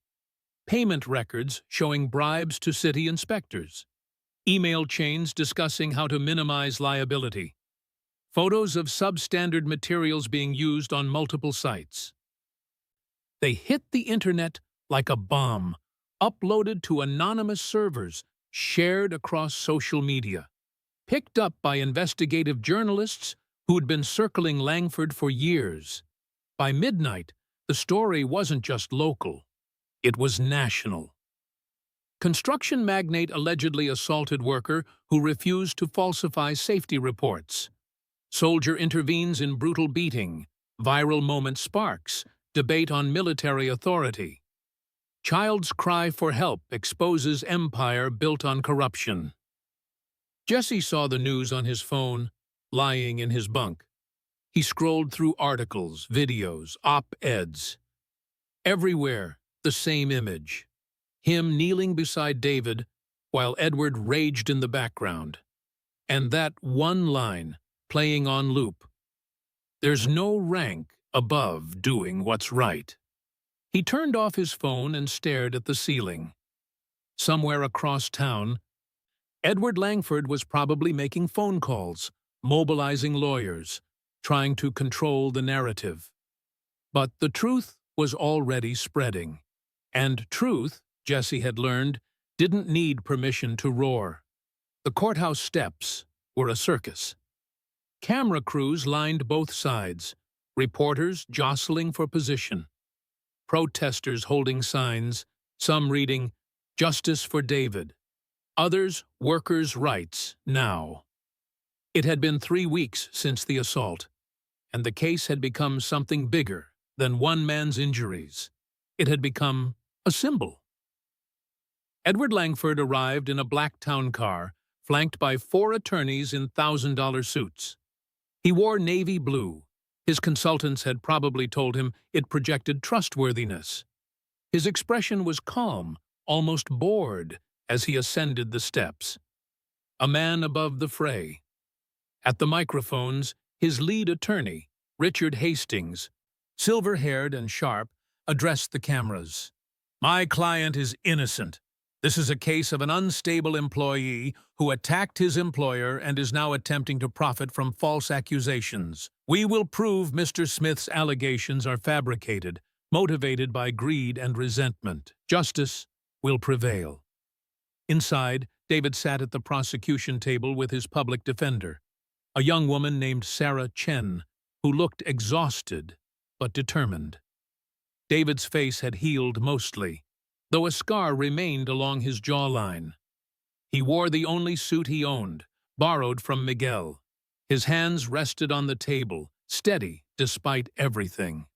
Payment records showing bribes to city inspectors. Email chains discussing how to minimize liability. Photos of substandard materials being used on multiple sites. They hit the internet like a bomb, uploaded to anonymous servers, shared across social media, picked up by investigative journalists who'd been circling Langford for years. By midnight, the story wasn't just local. It was national. Construction magnate allegedly assaulted worker who refused to falsify safety reports. Soldier intervenes in brutal beating. Viral moment sparks. Debate on military authority. Child's cry for help exposes empire built on corruption. Jesse saw the news on his phone, lying in his bunk. He scrolled through articles, videos, op-eds. Everywhere, the same image. Him kneeling beside David, while Edward raged in the background. And that one line, playing on loop. There's no rank above doing what's right. He turned off his phone and stared at the ceiling. Somewhere across town, Edward Langford was probably making phone calls, mobilizing lawyers, trying to control the narrative. But the truth was already spreading. And truth, Jesse had learned, didn't need permission to roar. The courthouse steps were a circus. Camera crews lined both sides, reporters jostling for position. Protesters holding signs, some reading, "Justice for David," others, "Workers' rights, now." It had been 3 weeks since the assault, and the case had become something bigger than one man's injuries. It had become a symbol. Edward Langford arrived in a black town car, flanked by 4 attorneys in $1,000 suits. He wore navy blue. His consultants had probably told him it projected trustworthiness. His expression was calm, almost bored, as he ascended the steps. A man above the fray. At the microphones, his lead attorney, Richard Hastings, silver-haired and sharp, addressed the cameras. "My client is innocent. This is a case of an unstable employee who attacked his employer and is now attempting to profit from false accusations. We will prove Mr. Smith's allegations are fabricated, motivated by greed and resentment. Justice will prevail." Inside, David sat at the prosecution table with his public defender, a young woman named Sarah Chen, who looked exhausted but determined. David's face had healed mostly, though a scar remained along his jawline. He wore the only suit he owned, borrowed from Miguel. His hands rested on the table, steady despite everything.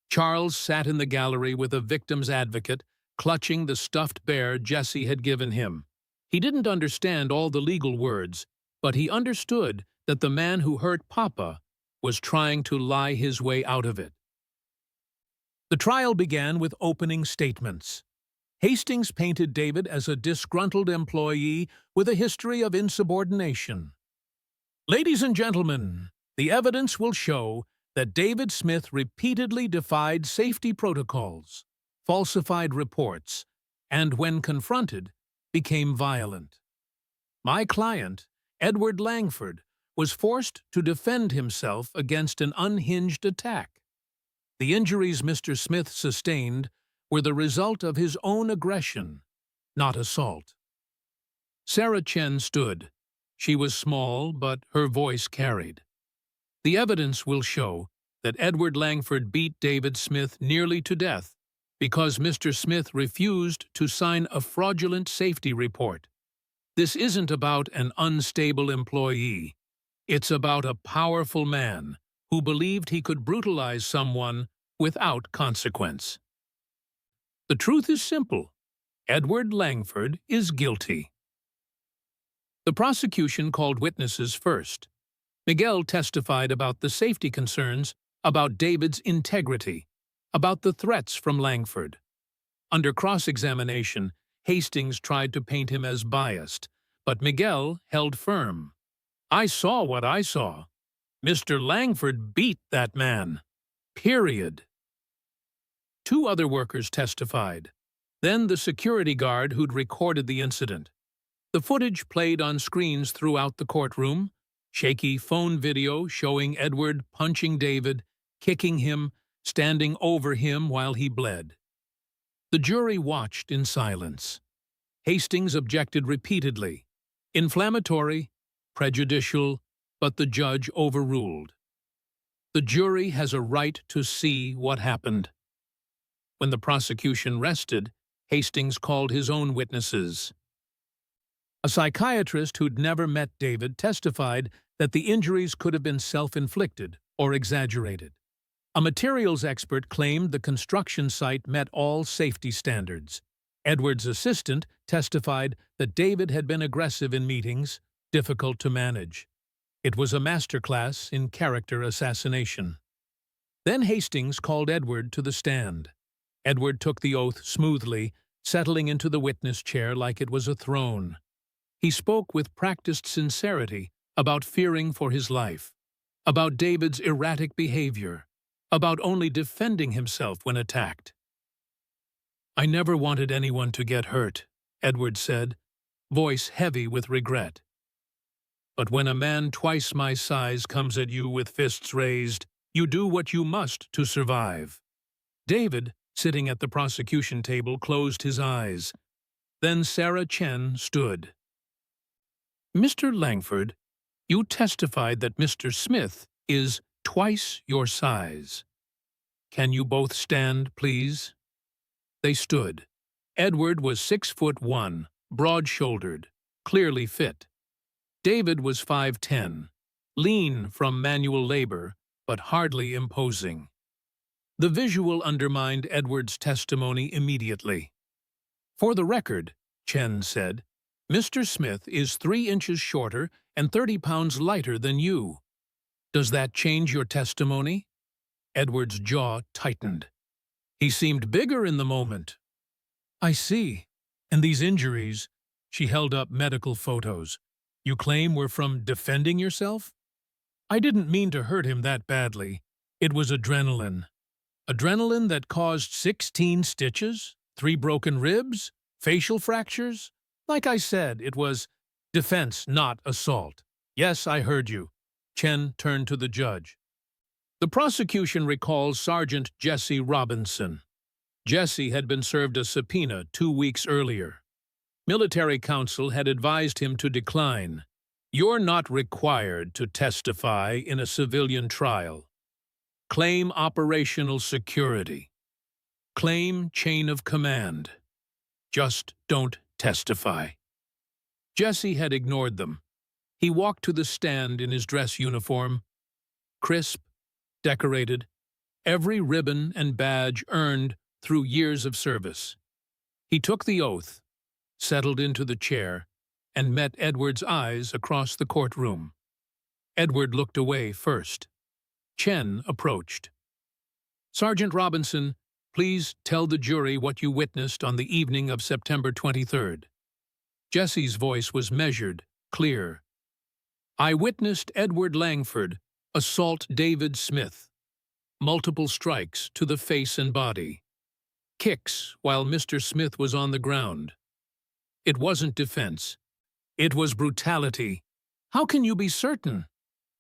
Charles sat in the gallery with a victim's advocate, clutching the stuffed bear Jesse had given him. He didn't understand all the legal words, but he understood that the man who hurt Papa was trying to lie his way out of it. The trial began with opening statements. Hastings painted David as a disgruntled employee with a history of insubordination. "Ladies and gentlemen, the evidence will show that David Smith repeatedly defied safety protocols, falsified reports, and when confronted, became violent. My client Edward Langford, was forced to defend himself against an unhinged attack. The injuries Mr. Smith sustained were the result of his own aggression, not assault. Sarah Chen stood. She was small, but her voice carried. The evidence will show that Edward Langford beat David Smith nearly to death because Mr. Smith refused to sign a fraudulent safety report. This isn't about an unstable employee. It's about a powerful man who believed he could brutalize someone without consequence. The truth is simple. Edward Langford is guilty. The prosecution called witnesses first. Miguel testified about the safety concerns, about David's integrity, about the threats from Langford. Under cross-examination, Hastings tried to paint him as biased, but Miguel held firm. "I saw what I saw. Mr. Langford beat that man. Period." Two other workers testified. Then the security guard who'd recorded the incident. The footage played on screens throughout the courtroom, shaky phone video showing Edward punching David, kicking him, standing over him while he bled. The jury watched in silence. Hastings objected repeatedly. Inflammatory, prejudicial, but the judge overruled. The jury has a right to see what happened. When the prosecution rested, Hastings called his own witnesses. A psychiatrist who'd never met David testified that the injuries could have been self-inflicted or exaggerated. A materials expert claimed the construction site met all safety standards. Edward's assistant testified that David had been aggressive in meetings, difficult to manage. It was a masterclass in character assassination. Then Hastings called Edward to the stand. Edward took the oath smoothly, settling into the witness chair like it was a throne. He spoke with practiced sincerity about fearing for his life, about David's erratic behavior, about only defending himself when attacked. "I never wanted anyone to get hurt," Edward said, voice heavy with regret. "But when a man twice my size comes at you with fists raised, you do what you must to survive." David, sitting at the prosecution table, closed his eyes. Then Sarah Chen stood. "Mr. Langford, you testified that Mr. Smith is twice your size. Can you both stand, please?" They stood. Edward was 6'1", broad-shouldered, clearly fit. David was 5'10", lean from manual labor, but hardly imposing. The visual undermined Edward's testimony immediately. "For the record," Chen said, "Mr. Smith is 3 inches shorter and 30 pounds lighter than you. Does that change your testimony?" Edward's jaw tightened. He seemed bigger in the moment. "I see. And these injuries," she held up medical photos, "you claim were from defending yourself?" "I didn't mean to hurt him that badly. It was adrenaline. Adrenaline that caused 16 stitches, 3 broken ribs, facial fractures. Like I said, it was defense, not assault." "Yes, I heard you." Chen turned to the judge. The prosecution recalls Sergeant Jesse Robinson. Jesse had been served a subpoena 2 weeks earlier. Military counsel had advised him to decline. "You're not required to testify in a civilian trial. Claim operational security. Claim chain of command. Just don't testify." Jesse had ignored them. He walked to the stand in his dress uniform, crisp, decorated, every ribbon and badge earned through years of service. He took the oath, settled into the chair, and met Edward's eyes across the courtroom. Edward looked away first. Chen approached. "Sergeant Robinson, please tell the jury what you witnessed on the evening of September 23rd. Jesse's voice was measured, clear. "I witnessed Edward Langford assault David Smith. Multiple strikes to the face and body. Kicks while Mr. Smith was on the ground. It wasn't defense. It was brutality. How can you be certain?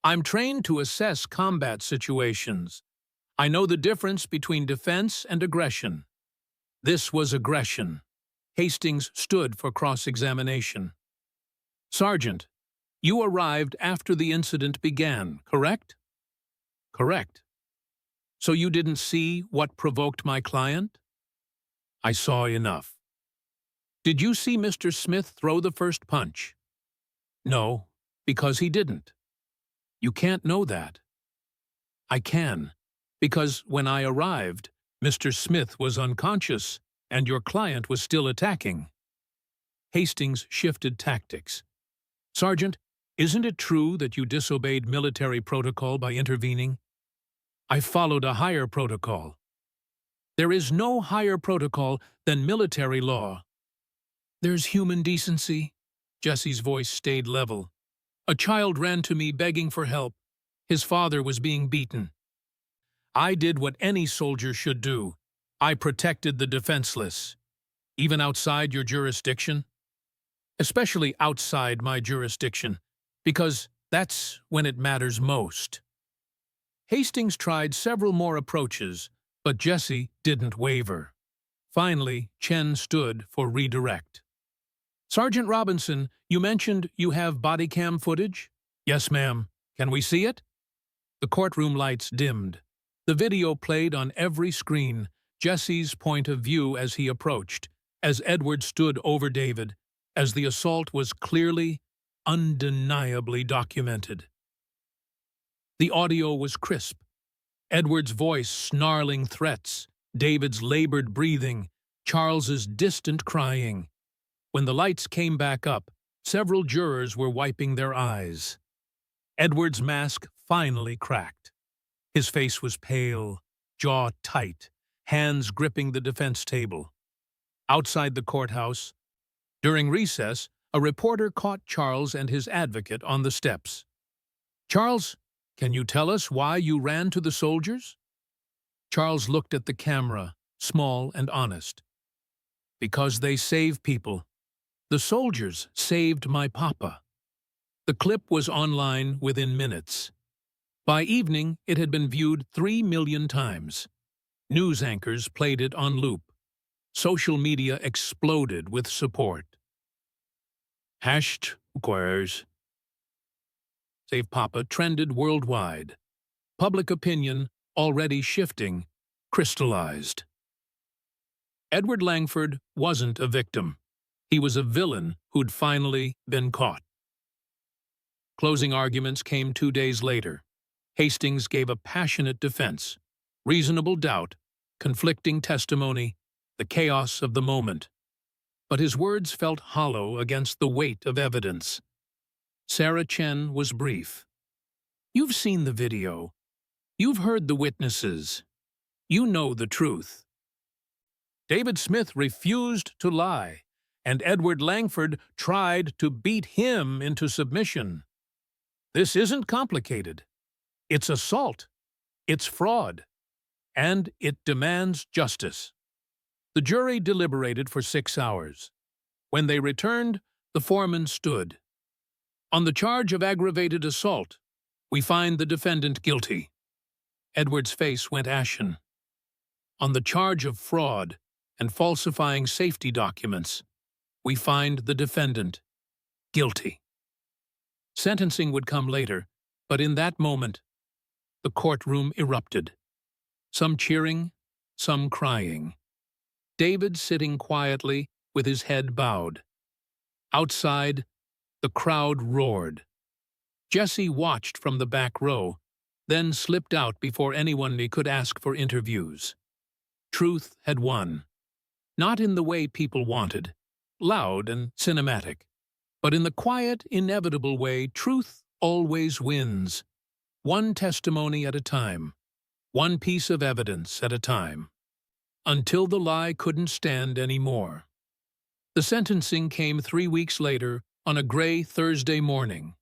I'm trained to assess combat situations. I know the difference between defense and aggression. This was aggression. Hastings stood for cross-examination. Sergeant, you arrived after the incident began, correct? Correct. So you didn't see what provoked my client? I saw enough. Did you see Mr. Smith throw the first punch? No, because he didn't. You can't know that. I can, because when I arrived, Mr. Smith was unconscious and your client was still attacking. Hastings shifted tactics. Sergeant, isn't it true that you disobeyed military protocol by intervening? I followed a higher protocol. There is no higher protocol than military law. There's human decency. Jesse's voice stayed level. A child ran to me begging for help. His father was being beaten. I did what any soldier should do. I protected the defenseless. Even outside your jurisdiction? Especially outside my jurisdiction, because that's when it matters most. Hastings tried several more approaches, but Jesse didn't waver. Finally, Chen stood for redirect. Sergeant Robinson, you mentioned you have body cam footage? Yes, ma'am. Can we see it? The courtroom lights dimmed. The video played on every screen, Jesse's point of view as he approached, as Edward stood over David, as the assault was clearly, undeniably documented. The audio was crisp. Edward's voice snarling threats, David's labored breathing, Charles's distant crying. When the lights came back up, several jurors were wiping their eyes. Edward's mask finally cracked. His face was pale, jaw tight, hands gripping the defense table. Outside the courthouse, during recess, a reporter caught Charles and his advocate on the steps. Charles, can you tell us why you ran to the soldiers? Charles looked at the camera, small and honest. Because they save people. The soldiers saved my papa. The clip was online within minutes. By evening, it had been viewed 3 million times. News anchors played it on loop. Social media exploded with support. #Save Papa trended worldwide. Public opinion, already shifting, crystallized. Edward Langford wasn't a victim. He was a villain who'd finally been caught. Closing arguments came 2 days later. Hastings gave a passionate defense, reasonable doubt, conflicting testimony, the chaos of the moment. But his words felt hollow against the weight of evidence. Sarah Chen was brief. You've seen the video. You've heard the witnesses. You know the truth. David Smith refused to lie, and Edward Langford tried to beat him into submission. This isn't complicated. It's assault. It's fraud. And it demands justice. The jury deliberated for 6 hours. When they returned, the foreman stood. On the charge of aggravated assault, we find the defendant guilty. Edward's face went ashen. On the charge of fraud and falsifying safety documents, we find the defendant guilty. Sentencing would come later, but in that moment, the courtroom erupted. Some cheering, some crying. David sitting quietly with his head bowed. Outside, the crowd roared. Jesse watched from the back row, then slipped out before anyone could ask for interviews. Truth had won. Not in the way people wanted, loud and cinematic, but in the quiet, inevitable way truth always wins. One testimony at a time, one piece of evidence at a time, until the lie couldn't stand anymore. The sentencing came 3 weeks later on a gray Thursday morning.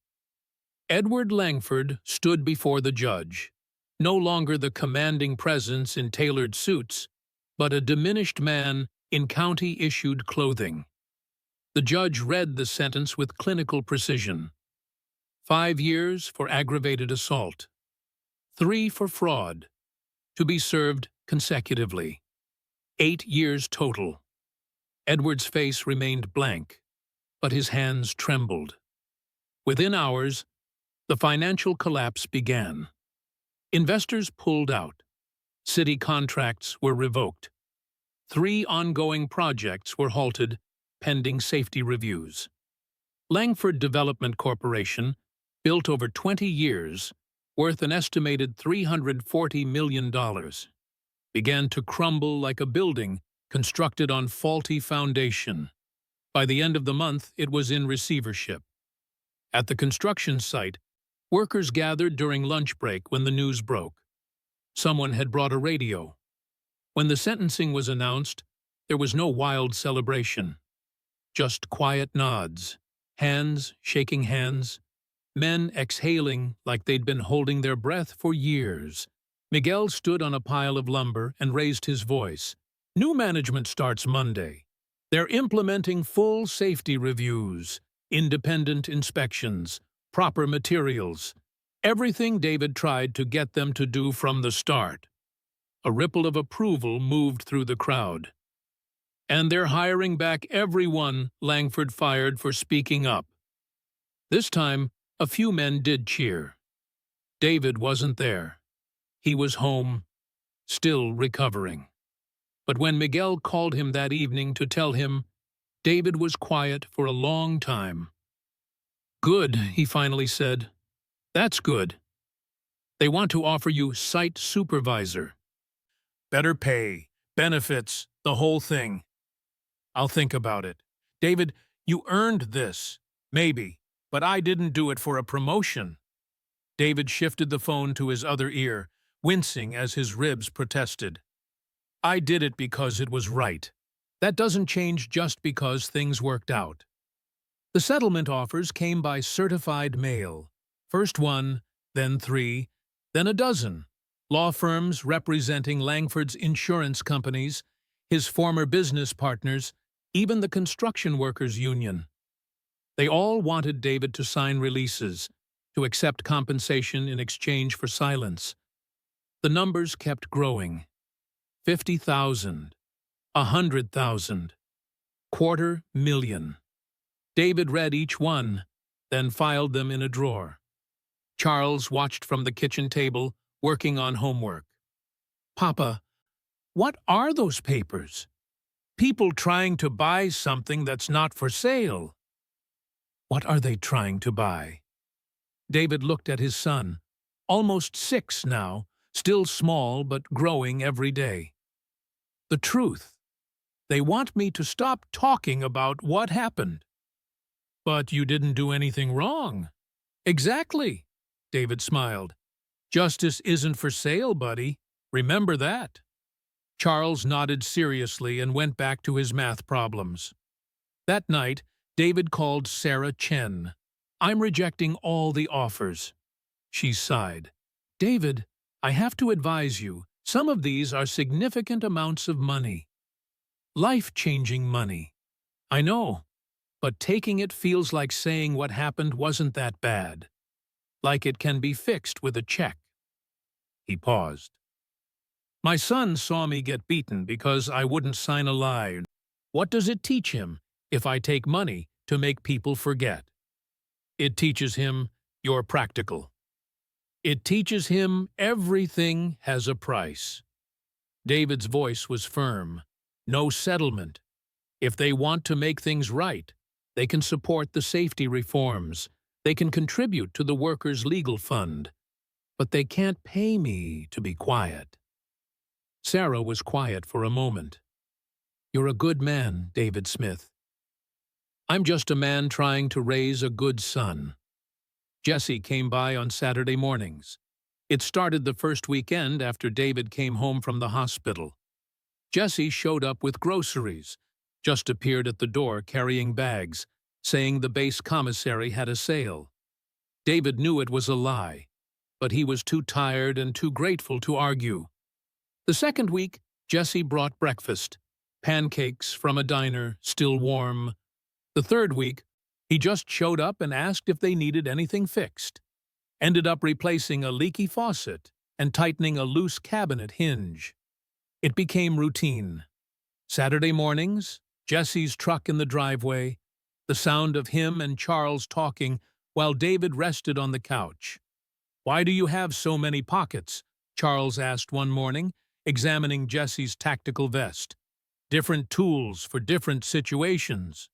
Edward Langford stood before the judge, no longer the commanding presence in tailored suits, but a diminished man in county-issued clothing. The judge read the sentence with clinical precision. 5 years for aggravated assault, 3 for fraud, to be served consecutively. 8 years total. Edward's face remained blank, but his hands trembled. Within hours, the financial collapse began. Investors pulled out. City contracts were revoked. 3 ongoing projects were halted, pending safety reviews. Langford Development Corporation, built over 20 years, worth an estimated $340 million, began to crumble like a building constructed on faulty foundation. By the end of the month, it was in receivership. At the construction site, workers gathered during lunch break when the news broke. Someone had brought a radio. When the sentencing was announced, there was no wild celebration. Just quiet nods, hands shaking hands, men exhaling like they'd been holding their breath for years. Miguel stood on a pile of lumber and raised his voice. New management starts Monday. They're implementing full safety reviews, independent inspections, proper materials, everything David tried to get them to do from the start. A ripple of approval moved through the crowd. And they're hiring back everyone Langford fired for speaking up. This time, a few men did cheer. David wasn't there. He was home, still recovering. But when Miguel called him that evening to tell him, David was quiet for a long time. Good, he finally said. That's good. They want to offer you site supervisor. Better pay, benefits, the whole thing. I'll think about it. David, you earned this. Maybe, but I didn't do it for a promotion. David shifted the phone to his other ear, wincing as his ribs protested. I did it because it was right. That doesn't change just because things worked out. The settlement offers came by certified mail. First 1, then 3, then a dozen. Law firms representing Langford's insurance companies, his former business partners, even the construction workers' union. They all wanted David to sign releases, to accept compensation in exchange for silence. The numbers kept growing. 50,000, 100,000, 250,000. David read each one, then filed them in a drawer. Charles watched from the kitchen table, working on homework. Papa, what are those papers? People trying to buy something that's not for sale. What are they trying to buy? David looked at his son, almost 6 now, still small but growing every day. The truth. They want me to stop talking about what happened. But you didn't do anything wrong. Exactly, David smiled. Justice isn't for sale, buddy. Remember that. Charles nodded seriously and went back to his math problems. That night, David called Sarah Chen. I'm rejecting all the offers. She sighed. David, I have to advise you, some of these are significant amounts of money. Life-changing money. I know, but taking it feels like saying what happened wasn't that bad. Like it can be fixed with a check. He paused. My son saw me get beaten because I wouldn't sign a lie. What does it teach him if I take money to make people forget? It teaches him you're practical. It teaches him everything has a price. David's voice was firm. No settlement. If they want to make things right, they can support the safety reforms. They can contribute to the workers' legal fund. But they can't pay me to be quiet. Sarah was quiet for a moment. You're a good man, David Smith. I'm just a man trying to raise a good son. Jesse came by on Saturday mornings. It started the first weekend after David came home from the hospital. Jesse showed up with groceries, just appeared at the door carrying bags, saying the base commissary had a sale. David knew it was a lie, but he was too tired and too grateful to argue. The second week, Jesse brought breakfast, pancakes from a diner, still warm. The third week, He just showed up and asked if they needed anything fixed. Ended up replacing a leaky faucet and tightening a loose cabinet hinge. It became routine. Saturday mornings, Jesse's truck in the driveway, the sound of him and Charles talking while David rested on the couch. "Why do you have so many pockets?" Charles asked one morning, examining Jesse's tactical vest. "Different tools for different situations."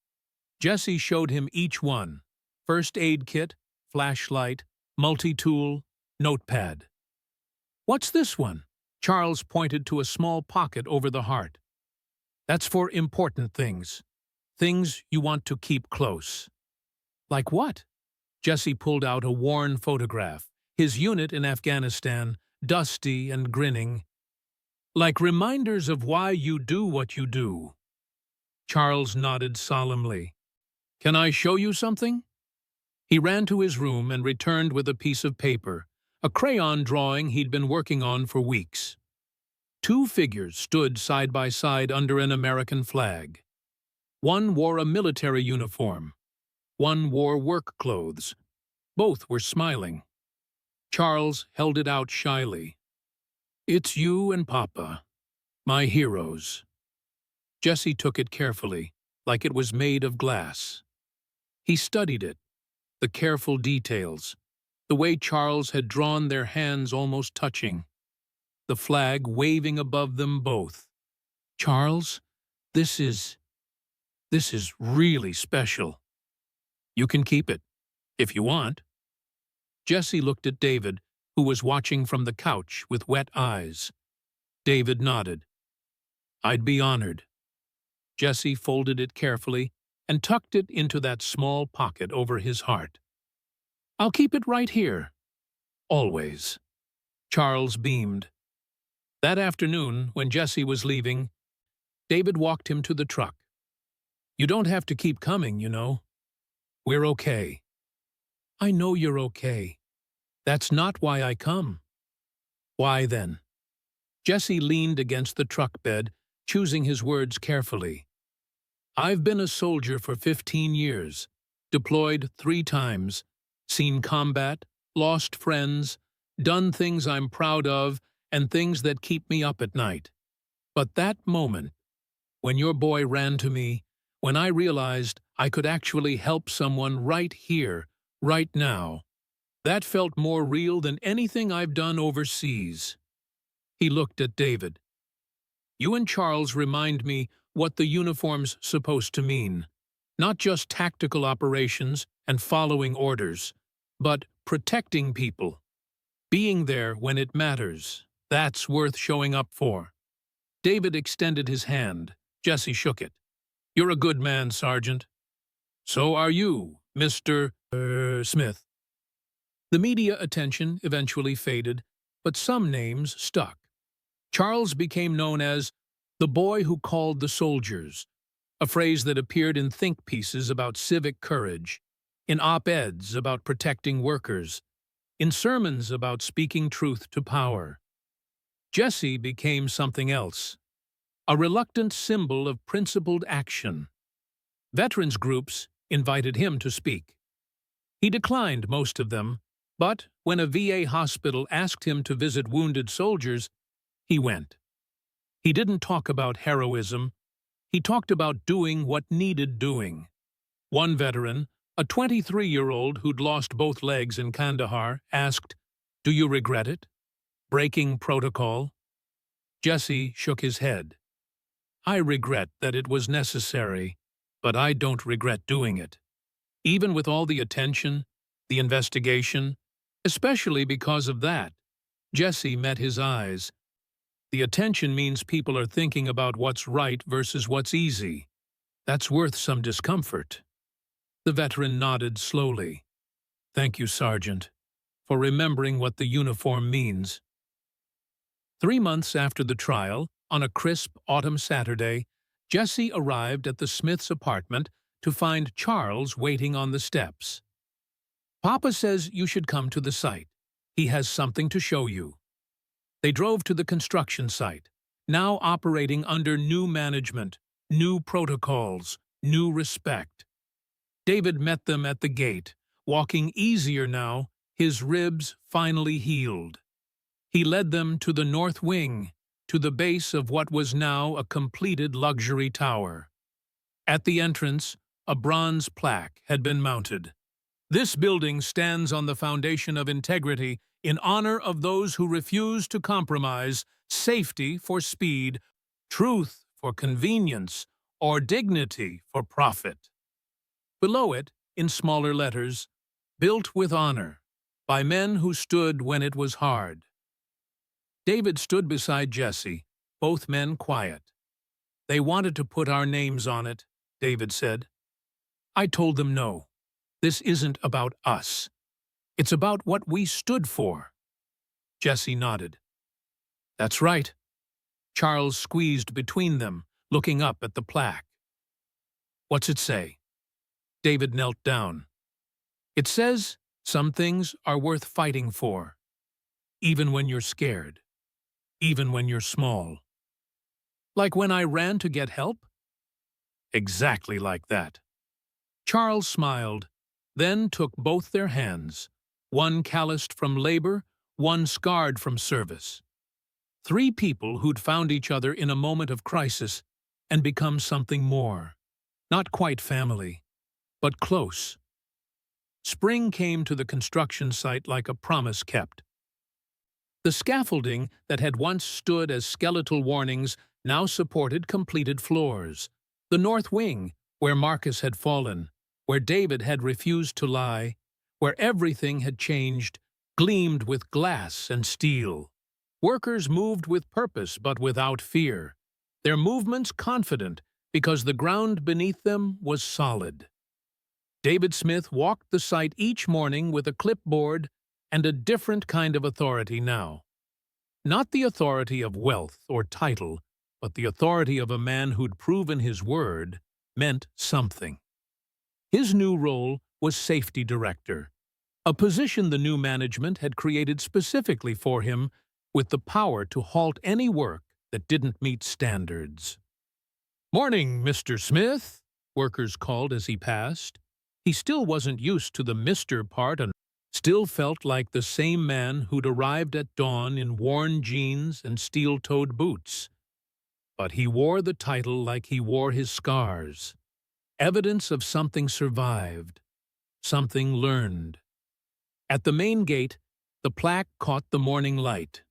Jesse showed him each one: first aid kit, flashlight, multi-tool, notepad. "What's this one?" Charles pointed to a small pocket over the heart. "That's for important things. Things you want to keep close." "Like what?" Jesse pulled out a worn photograph, his unit in Afghanistan, dusty and grinning. "Like reminders of why you do what you do." Charles nodded solemnly. "Can I show you something?" He ran to his room and returned with a piece of paper, a crayon drawing he'd been working on for weeks. Two figures stood side by side under an American flag. One wore a military uniform. One wore work clothes. Both were smiling. Charles held it out shyly. "It's you and Papa, my heroes." Jesse took it carefully, like it was made of glass. He studied it, the careful details, the way Charles had drawn their hands almost touching, the flag waving above them both. "Charles, this is really special. You can keep it, if you want." Jesse looked at David, who was watching from the couch with wet eyes. David nodded. "I'd be honored." Jesse folded it carefully and tucked it into that small pocket over his heart. "I'll keep it right here. Always." Charles beamed. That afternoon, when Jesse was leaving, David walked him to the truck. "You don't have to keep coming, you know. We're okay." "I know you're okay. That's not why I come." "Why then?" Jesse leaned against the truck bed, choosing his words carefully. "I've been a soldier for 15 years, deployed 3 times, seen combat, lost friends, done things I'm proud of, and things that keep me up at night. But that moment, when your boy ran to me, when I realized I could actually help someone right here, right now, that felt more real than anything I've done overseas." He looked at David. "You and Charles remind me what the uniform's supposed to mean. Not just tactical operations and following orders, but protecting people. Being there when it matters. That's worth showing up for." David extended his hand. Jesse shook it. "You're a good man, Sergeant." "So are you, Mr. Smith." The media attention eventually faded, but some names stuck. Charles became known as the boy who called the soldiers, a phrase that appeared in think pieces about civic courage, in op-eds about protecting workers, in sermons about speaking truth to power. Jesse became something else, a reluctant symbol of principled action. Veterans groups invited him to speak. He declined most of them, but when a VA hospital asked him to visit wounded soldiers, he went. He didn't talk about heroism. He talked about doing what needed doing. One veteran, a 23-year-old who'd lost both legs in Kandahar, asked, "Do you regret it? Breaking protocol?" Jesse shook his head. "I regret that it was necessary, but I don't regret doing it. Even with all the attention, the investigation, especially because of that." Jesse met his eyes. "The attention means people are thinking about what's right versus what's easy. That's worth some discomfort." The veteran nodded slowly. "Thank you, Sergeant, for remembering what the uniform means." 3 months after the trial, on a crisp autumn Saturday, Jesse arrived at the Smiths' apartment to find Charles waiting on the steps. "Papa says you should come to the site. He has something to show you." They drove to the construction site, now operating under new management, new protocols, new respect. David met them at the gate, walking easier now, his ribs finally healed. He led them to the north wing, to the base of what was now a completed luxury tower. At the entrance, a bronze plaque had been mounted. This building stands on the foundation of integrity in honor of those who refuse to compromise safety for speed, truth for convenience, or dignity for profit. Below it, in smaller letters, built with honor, by men who stood when it was hard. David stood beside Jesse, both men quiet. "They wanted to put our names on it," David said. "I told them no. This isn't about us. It's about what we stood for." Jesse nodded. "That's right." Charles squeezed between them, looking up at the plaque. "What's it say?" David knelt down. "It says some things are worth fighting for, even when you're scared, even when you're small." "Like when I ran to get help?" "Exactly like that." Charles smiled, then took both their hands, one calloused from labor, one scarred from service. Three people who'd found each other in a moment of crisis and become something more. Not quite family, but close. Spring came to the construction site like a promise kept. The scaffolding that had once stood as skeletal warnings now supported completed floors. The north wing, where Marcus had fallen, where David had refused to lie, where everything had changed, gleamed with glass and steel. Workers moved with purpose but without fear, their movements confident because the ground beneath them was solid. David Smith walked the site each morning with a clipboard and a different kind of authority now. Not the authority of wealth or title, but the authority of a man who'd proven his word meant something. His new role was safety director, a position the new management had created specifically for him with the power to halt any work that didn't meet standards. "Morning, Mr. Smith," workers called as he passed. He still wasn't used to the Mr. part and still felt like the same man who'd arrived at dawn in worn jeans and steel-toed boots. But he wore the title like he wore his scars. Evidence of something survived, something learned. At the main gate, the plaque caught the morning light.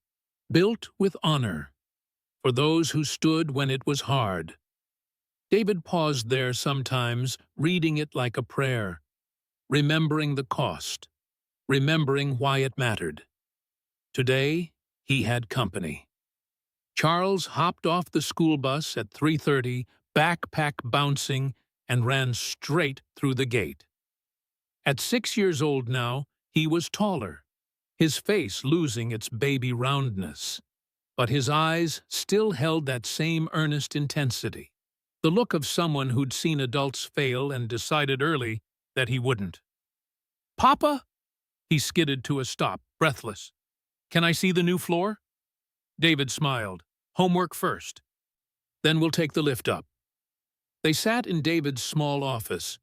Built with honor, for those who stood when it was hard. David paused there sometimes, reading it like a prayer, remembering the cost, remembering why it mattered. Today, he had company. Charles hopped off the school bus at 3:30, backpack bouncing, and ran straight through the gate. At 6 years old now, he was taller, his face losing its baby roundness. But his eyes still held that same earnest intensity, the look of someone who'd seen adults fail and decided early that he wouldn't. "Papa?" He skidded to a stop, breathless. "Can I see the new floor?" David smiled. "Homework first. Then we'll take the lift up." They sat in David's small office,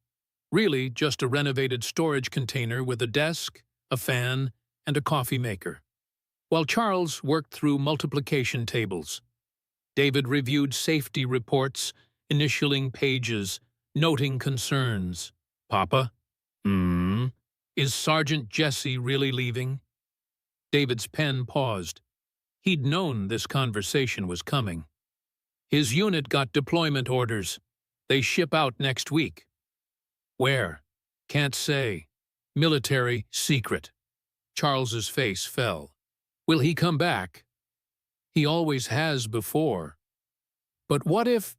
really just a renovated storage container with a desk, a fan, and a coffee maker, while Charles worked through multiplication tables. David reviewed safety reports, initialing pages, noting concerns. "Papa? Is Sergeant Jesse really leaving?" David's pen paused. He'd known this conversation was coming. "His unit got deployment orders. They ship out next week." "Where?" "Can't say. Military secret." Charles's face fell. "Will he come back?" "He always has before." "But what if—"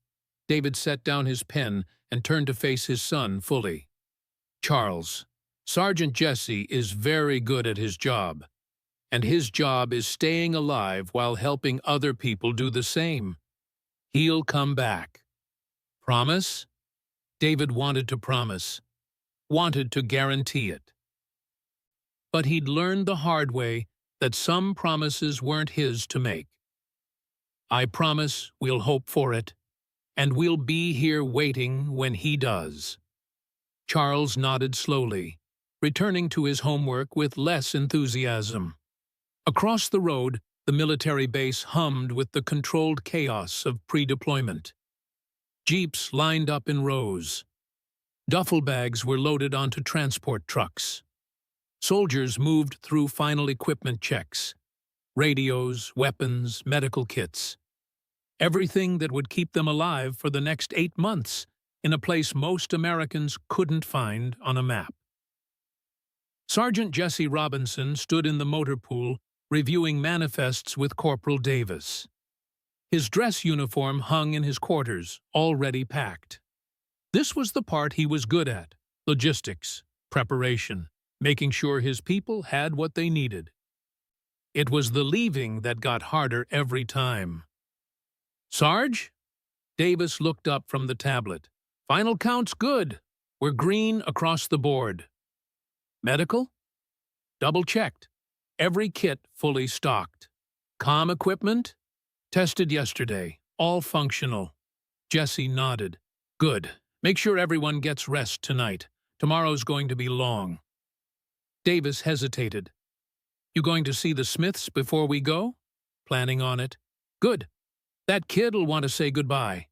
David set down his pen and turned to face his son fully. "Charles, Sergeant Jesse is very good at his job, and his job is staying alive while helping other people do the same. He'll come back." "Promise?" David wanted to promise, wanted to guarantee it. But he'd learned the hard way that some promises weren't his to make. "I promise we'll hope for it, and we'll be here waiting when he does." Charles nodded slowly, returning to his homework with less enthusiasm. Across the road, the military base hummed with the controlled chaos of pre-deployment. Jeeps lined up in rows. Duffel bags were loaded onto transport trucks. Soldiers moved through final equipment checks. Radios, weapons, medical kits. Everything that would keep them alive for the next 8 months in a place most Americans couldn't find on a map. Sergeant Jesse Robinson stood in the motor pool reviewing manifests with Corporal Davis. His dress uniform hung in his quarters, already packed. This was the part he was good at: logistics, preparation, making sure his people had what they needed. It was the leaving that got harder every time. "Sarge?" Davis looked up from the tablet. "Final count's good. We're green across the board." "Medical?" "Double-checked. Every kit fully stocked. Comm equipment? Tested yesterday. All functional." Jesse nodded. "Good. Make sure everyone gets rest tonight. Tomorrow's going to be long." Davis hesitated. "You going to see the Smiths before we go?" "Planning on it." "Good. That kid'll want to say goodbye."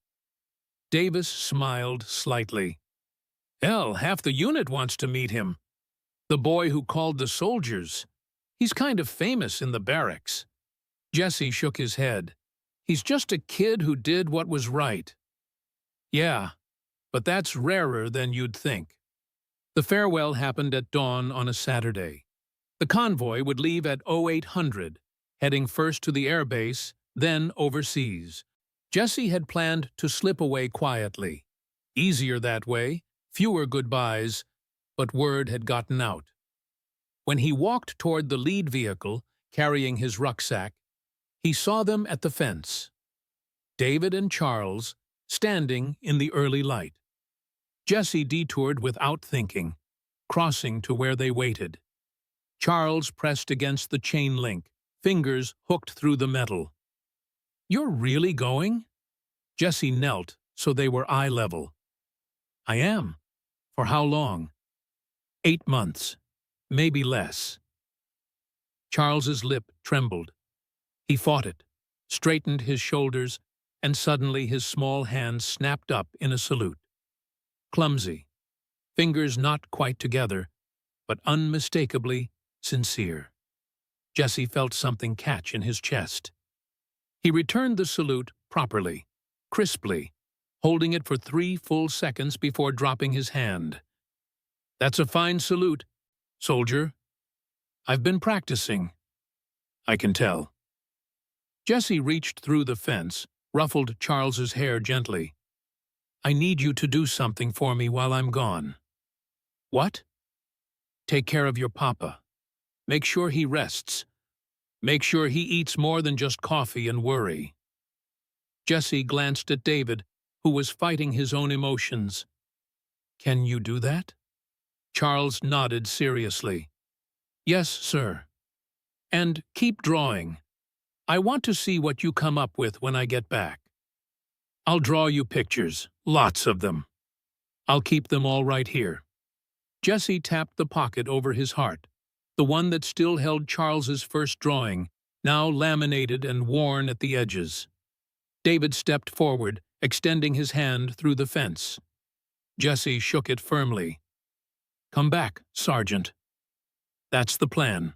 Davis smiled slightly. "Hell, half the unit wants to meet him. The boy who called the soldiers. He's kind of famous in the barracks." Jesse shook his head. "He's just a kid who did what was right." "Yeah, but that's rarer than you'd think." The farewell happened at dawn on a Saturday. The convoy would leave at 0800, heading first to the airbase, then overseas. Jesse had planned to slip away quietly. Easier that way, fewer goodbyes, but word had gotten out. When he walked toward the lead vehicle, carrying his rucksack, he saw them at the fence. David and Charles, standing in the early light. Jesse detoured without thinking, crossing to where they waited. Charles pressed against the chain link, fingers hooked through the metal. "You're really going?" Jesse knelt so they were eye level. "I am. For how long?" 8 months. Maybe less." Charles's lip trembled. He fought it, straightened his shoulders, and suddenly his small hand snapped up in a salute. Clumsy, fingers not quite together, but unmistakably sincere. Jesse felt something catch in his chest. He returned the salute properly, crisply, holding it for 3 full seconds before dropping his hand. "That's a fine salute, soldier. I've been practicing." "I can tell." Jesse reached through the fence, ruffled Charles's hair gently. "I need you to do something for me while I'm gone." "What?" "Take care of your papa. Make sure he rests. Make sure he eats more than just coffee and worry." Jesse glanced at David, who was fighting his own emotions. "Can you do that?" Charles nodded seriously. "Yes, sir. And keep drawing. I want to see what you come up with when I get back. I'll draw you pictures, lots of them. I'll keep them all right here." Jesse tapped the pocket over his heart, the one that still held Charles's first drawing, now laminated and worn at the edges. David stepped forward, extending his hand through the fence. Jesse shook it firmly. "Come back, Sergeant. That's the plan.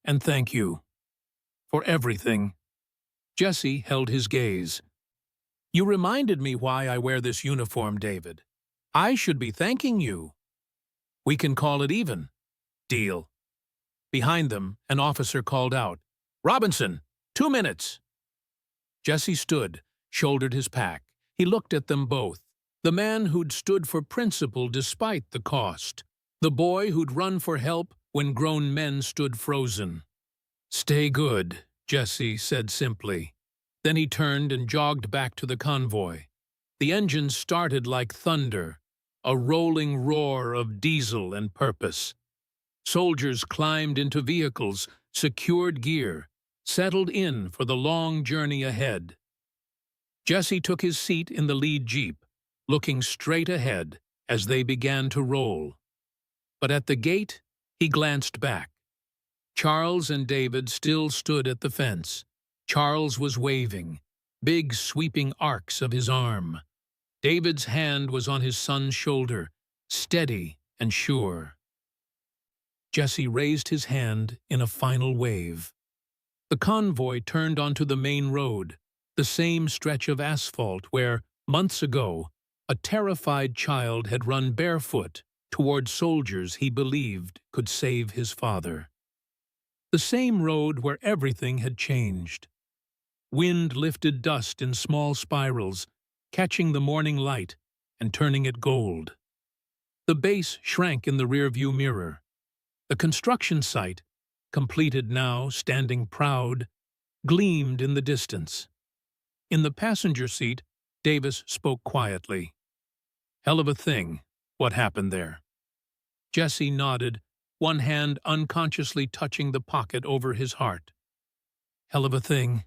And thank you. For everything." Jesse held his gaze. "You reminded me why I wear this uniform, David. I should be thanking you. We can call it even. Deal." Behind them, an officer called out, "Robinson, 2 minutes." Jesse stood, shouldered his pack. He looked at them both. The man who'd stood for principle despite the cost. The boy who'd run for help when grown men stood frozen. "Stay good," Jesse said simply. Then he turned and jogged back to the convoy. The engine started like thunder, a rolling roar of diesel and purpose. Soldiers climbed into vehicles, secured gear, settled in for the long journey ahead. Jesse took his seat in the lead jeep, looking straight ahead, as they began to roll. But at the gate, he glanced back. Charles and David still stood at the fence. Charles was waving, big sweeping arcs of his arm. David's hand was on his son's shoulder, steady and sure. Jesse raised his hand in a final wave. The convoy turned onto the main road, the same stretch of asphalt where, months ago, a terrified child had run barefoot toward soldiers he believed could save his father. The same road where everything had changed. Wind lifted dust in small spirals, catching the morning light and turning it gold. The base shrank in the rearview mirror. The construction site, completed now, standing proud, gleamed in the distance. In the passenger seat, Davis spoke quietly. "Hell of a thing, what happened there." Jesse nodded, one hand unconsciously touching the pocket over his heart. "Hell of a thing.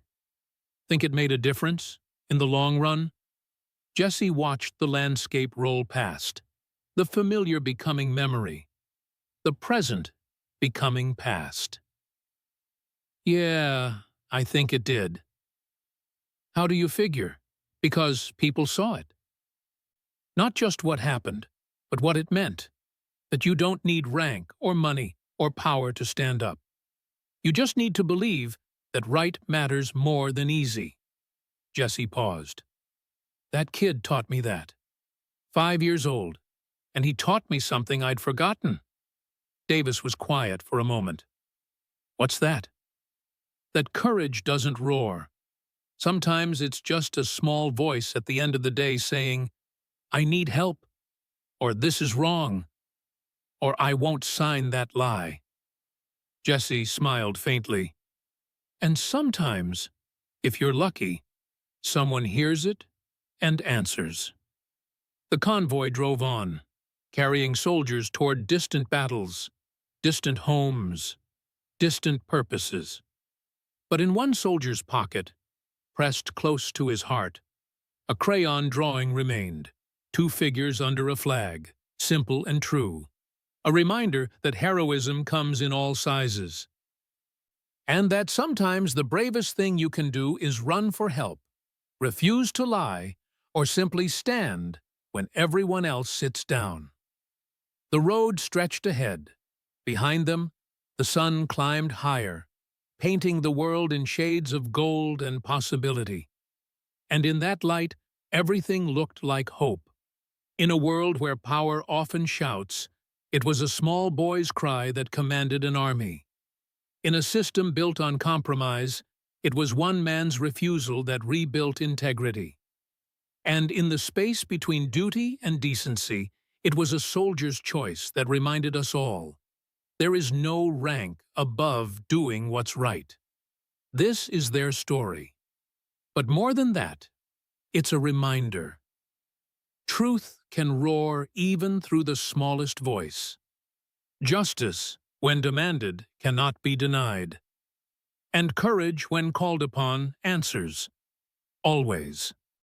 Think it made a difference, in the long run?" Jesse watched the landscape roll past, the familiar becoming memory, the present becoming past. "Yeah, I think it did." "How do you figure?" "Because people saw it. Not just what happened, but what it meant. That you don't need rank or money or power to stand up. You just need to believe that right matters more than easy." Jesse paused. "That kid taught me that. 5 years old, and he taught me something I'd forgotten." Davis was quiet for a moment. "What's that?" "That courage doesn't roar. Sometimes it's just a small voice at the end of the day saying, 'I need help,' or 'This is wrong,' or 'I won't sign that lie.'" Jesse smiled faintly. "And sometimes, if you're lucky, someone hears it and answers." The convoy drove on, carrying soldiers toward distant battles, distant homes, distant purposes. But in one soldier's pocket, pressed close to his heart, a crayon drawing remained, 2 figures under a flag, simple and true, a reminder that heroism comes in all sizes. And that sometimes the bravest thing you can do is run for help, refuse to lie, or simply stand when everyone else sits down. The road stretched ahead. Behind them, the sun climbed higher, painting the world in shades of gold and possibility. And in that light, everything looked like hope. In a world where power often shouts, it was a small boy's cry that commanded an army. In a system built on compromise, it was one man's refusal that rebuilt integrity. And in the space between duty and decency, it was a soldier's choice that reminded us all. There is no rank above doing what's right. This is their story. But more than that, it's a reminder. Truth can roar even through the smallest voice. Justice, when demanded, cannot be denied. And courage, when called upon, answers. Always.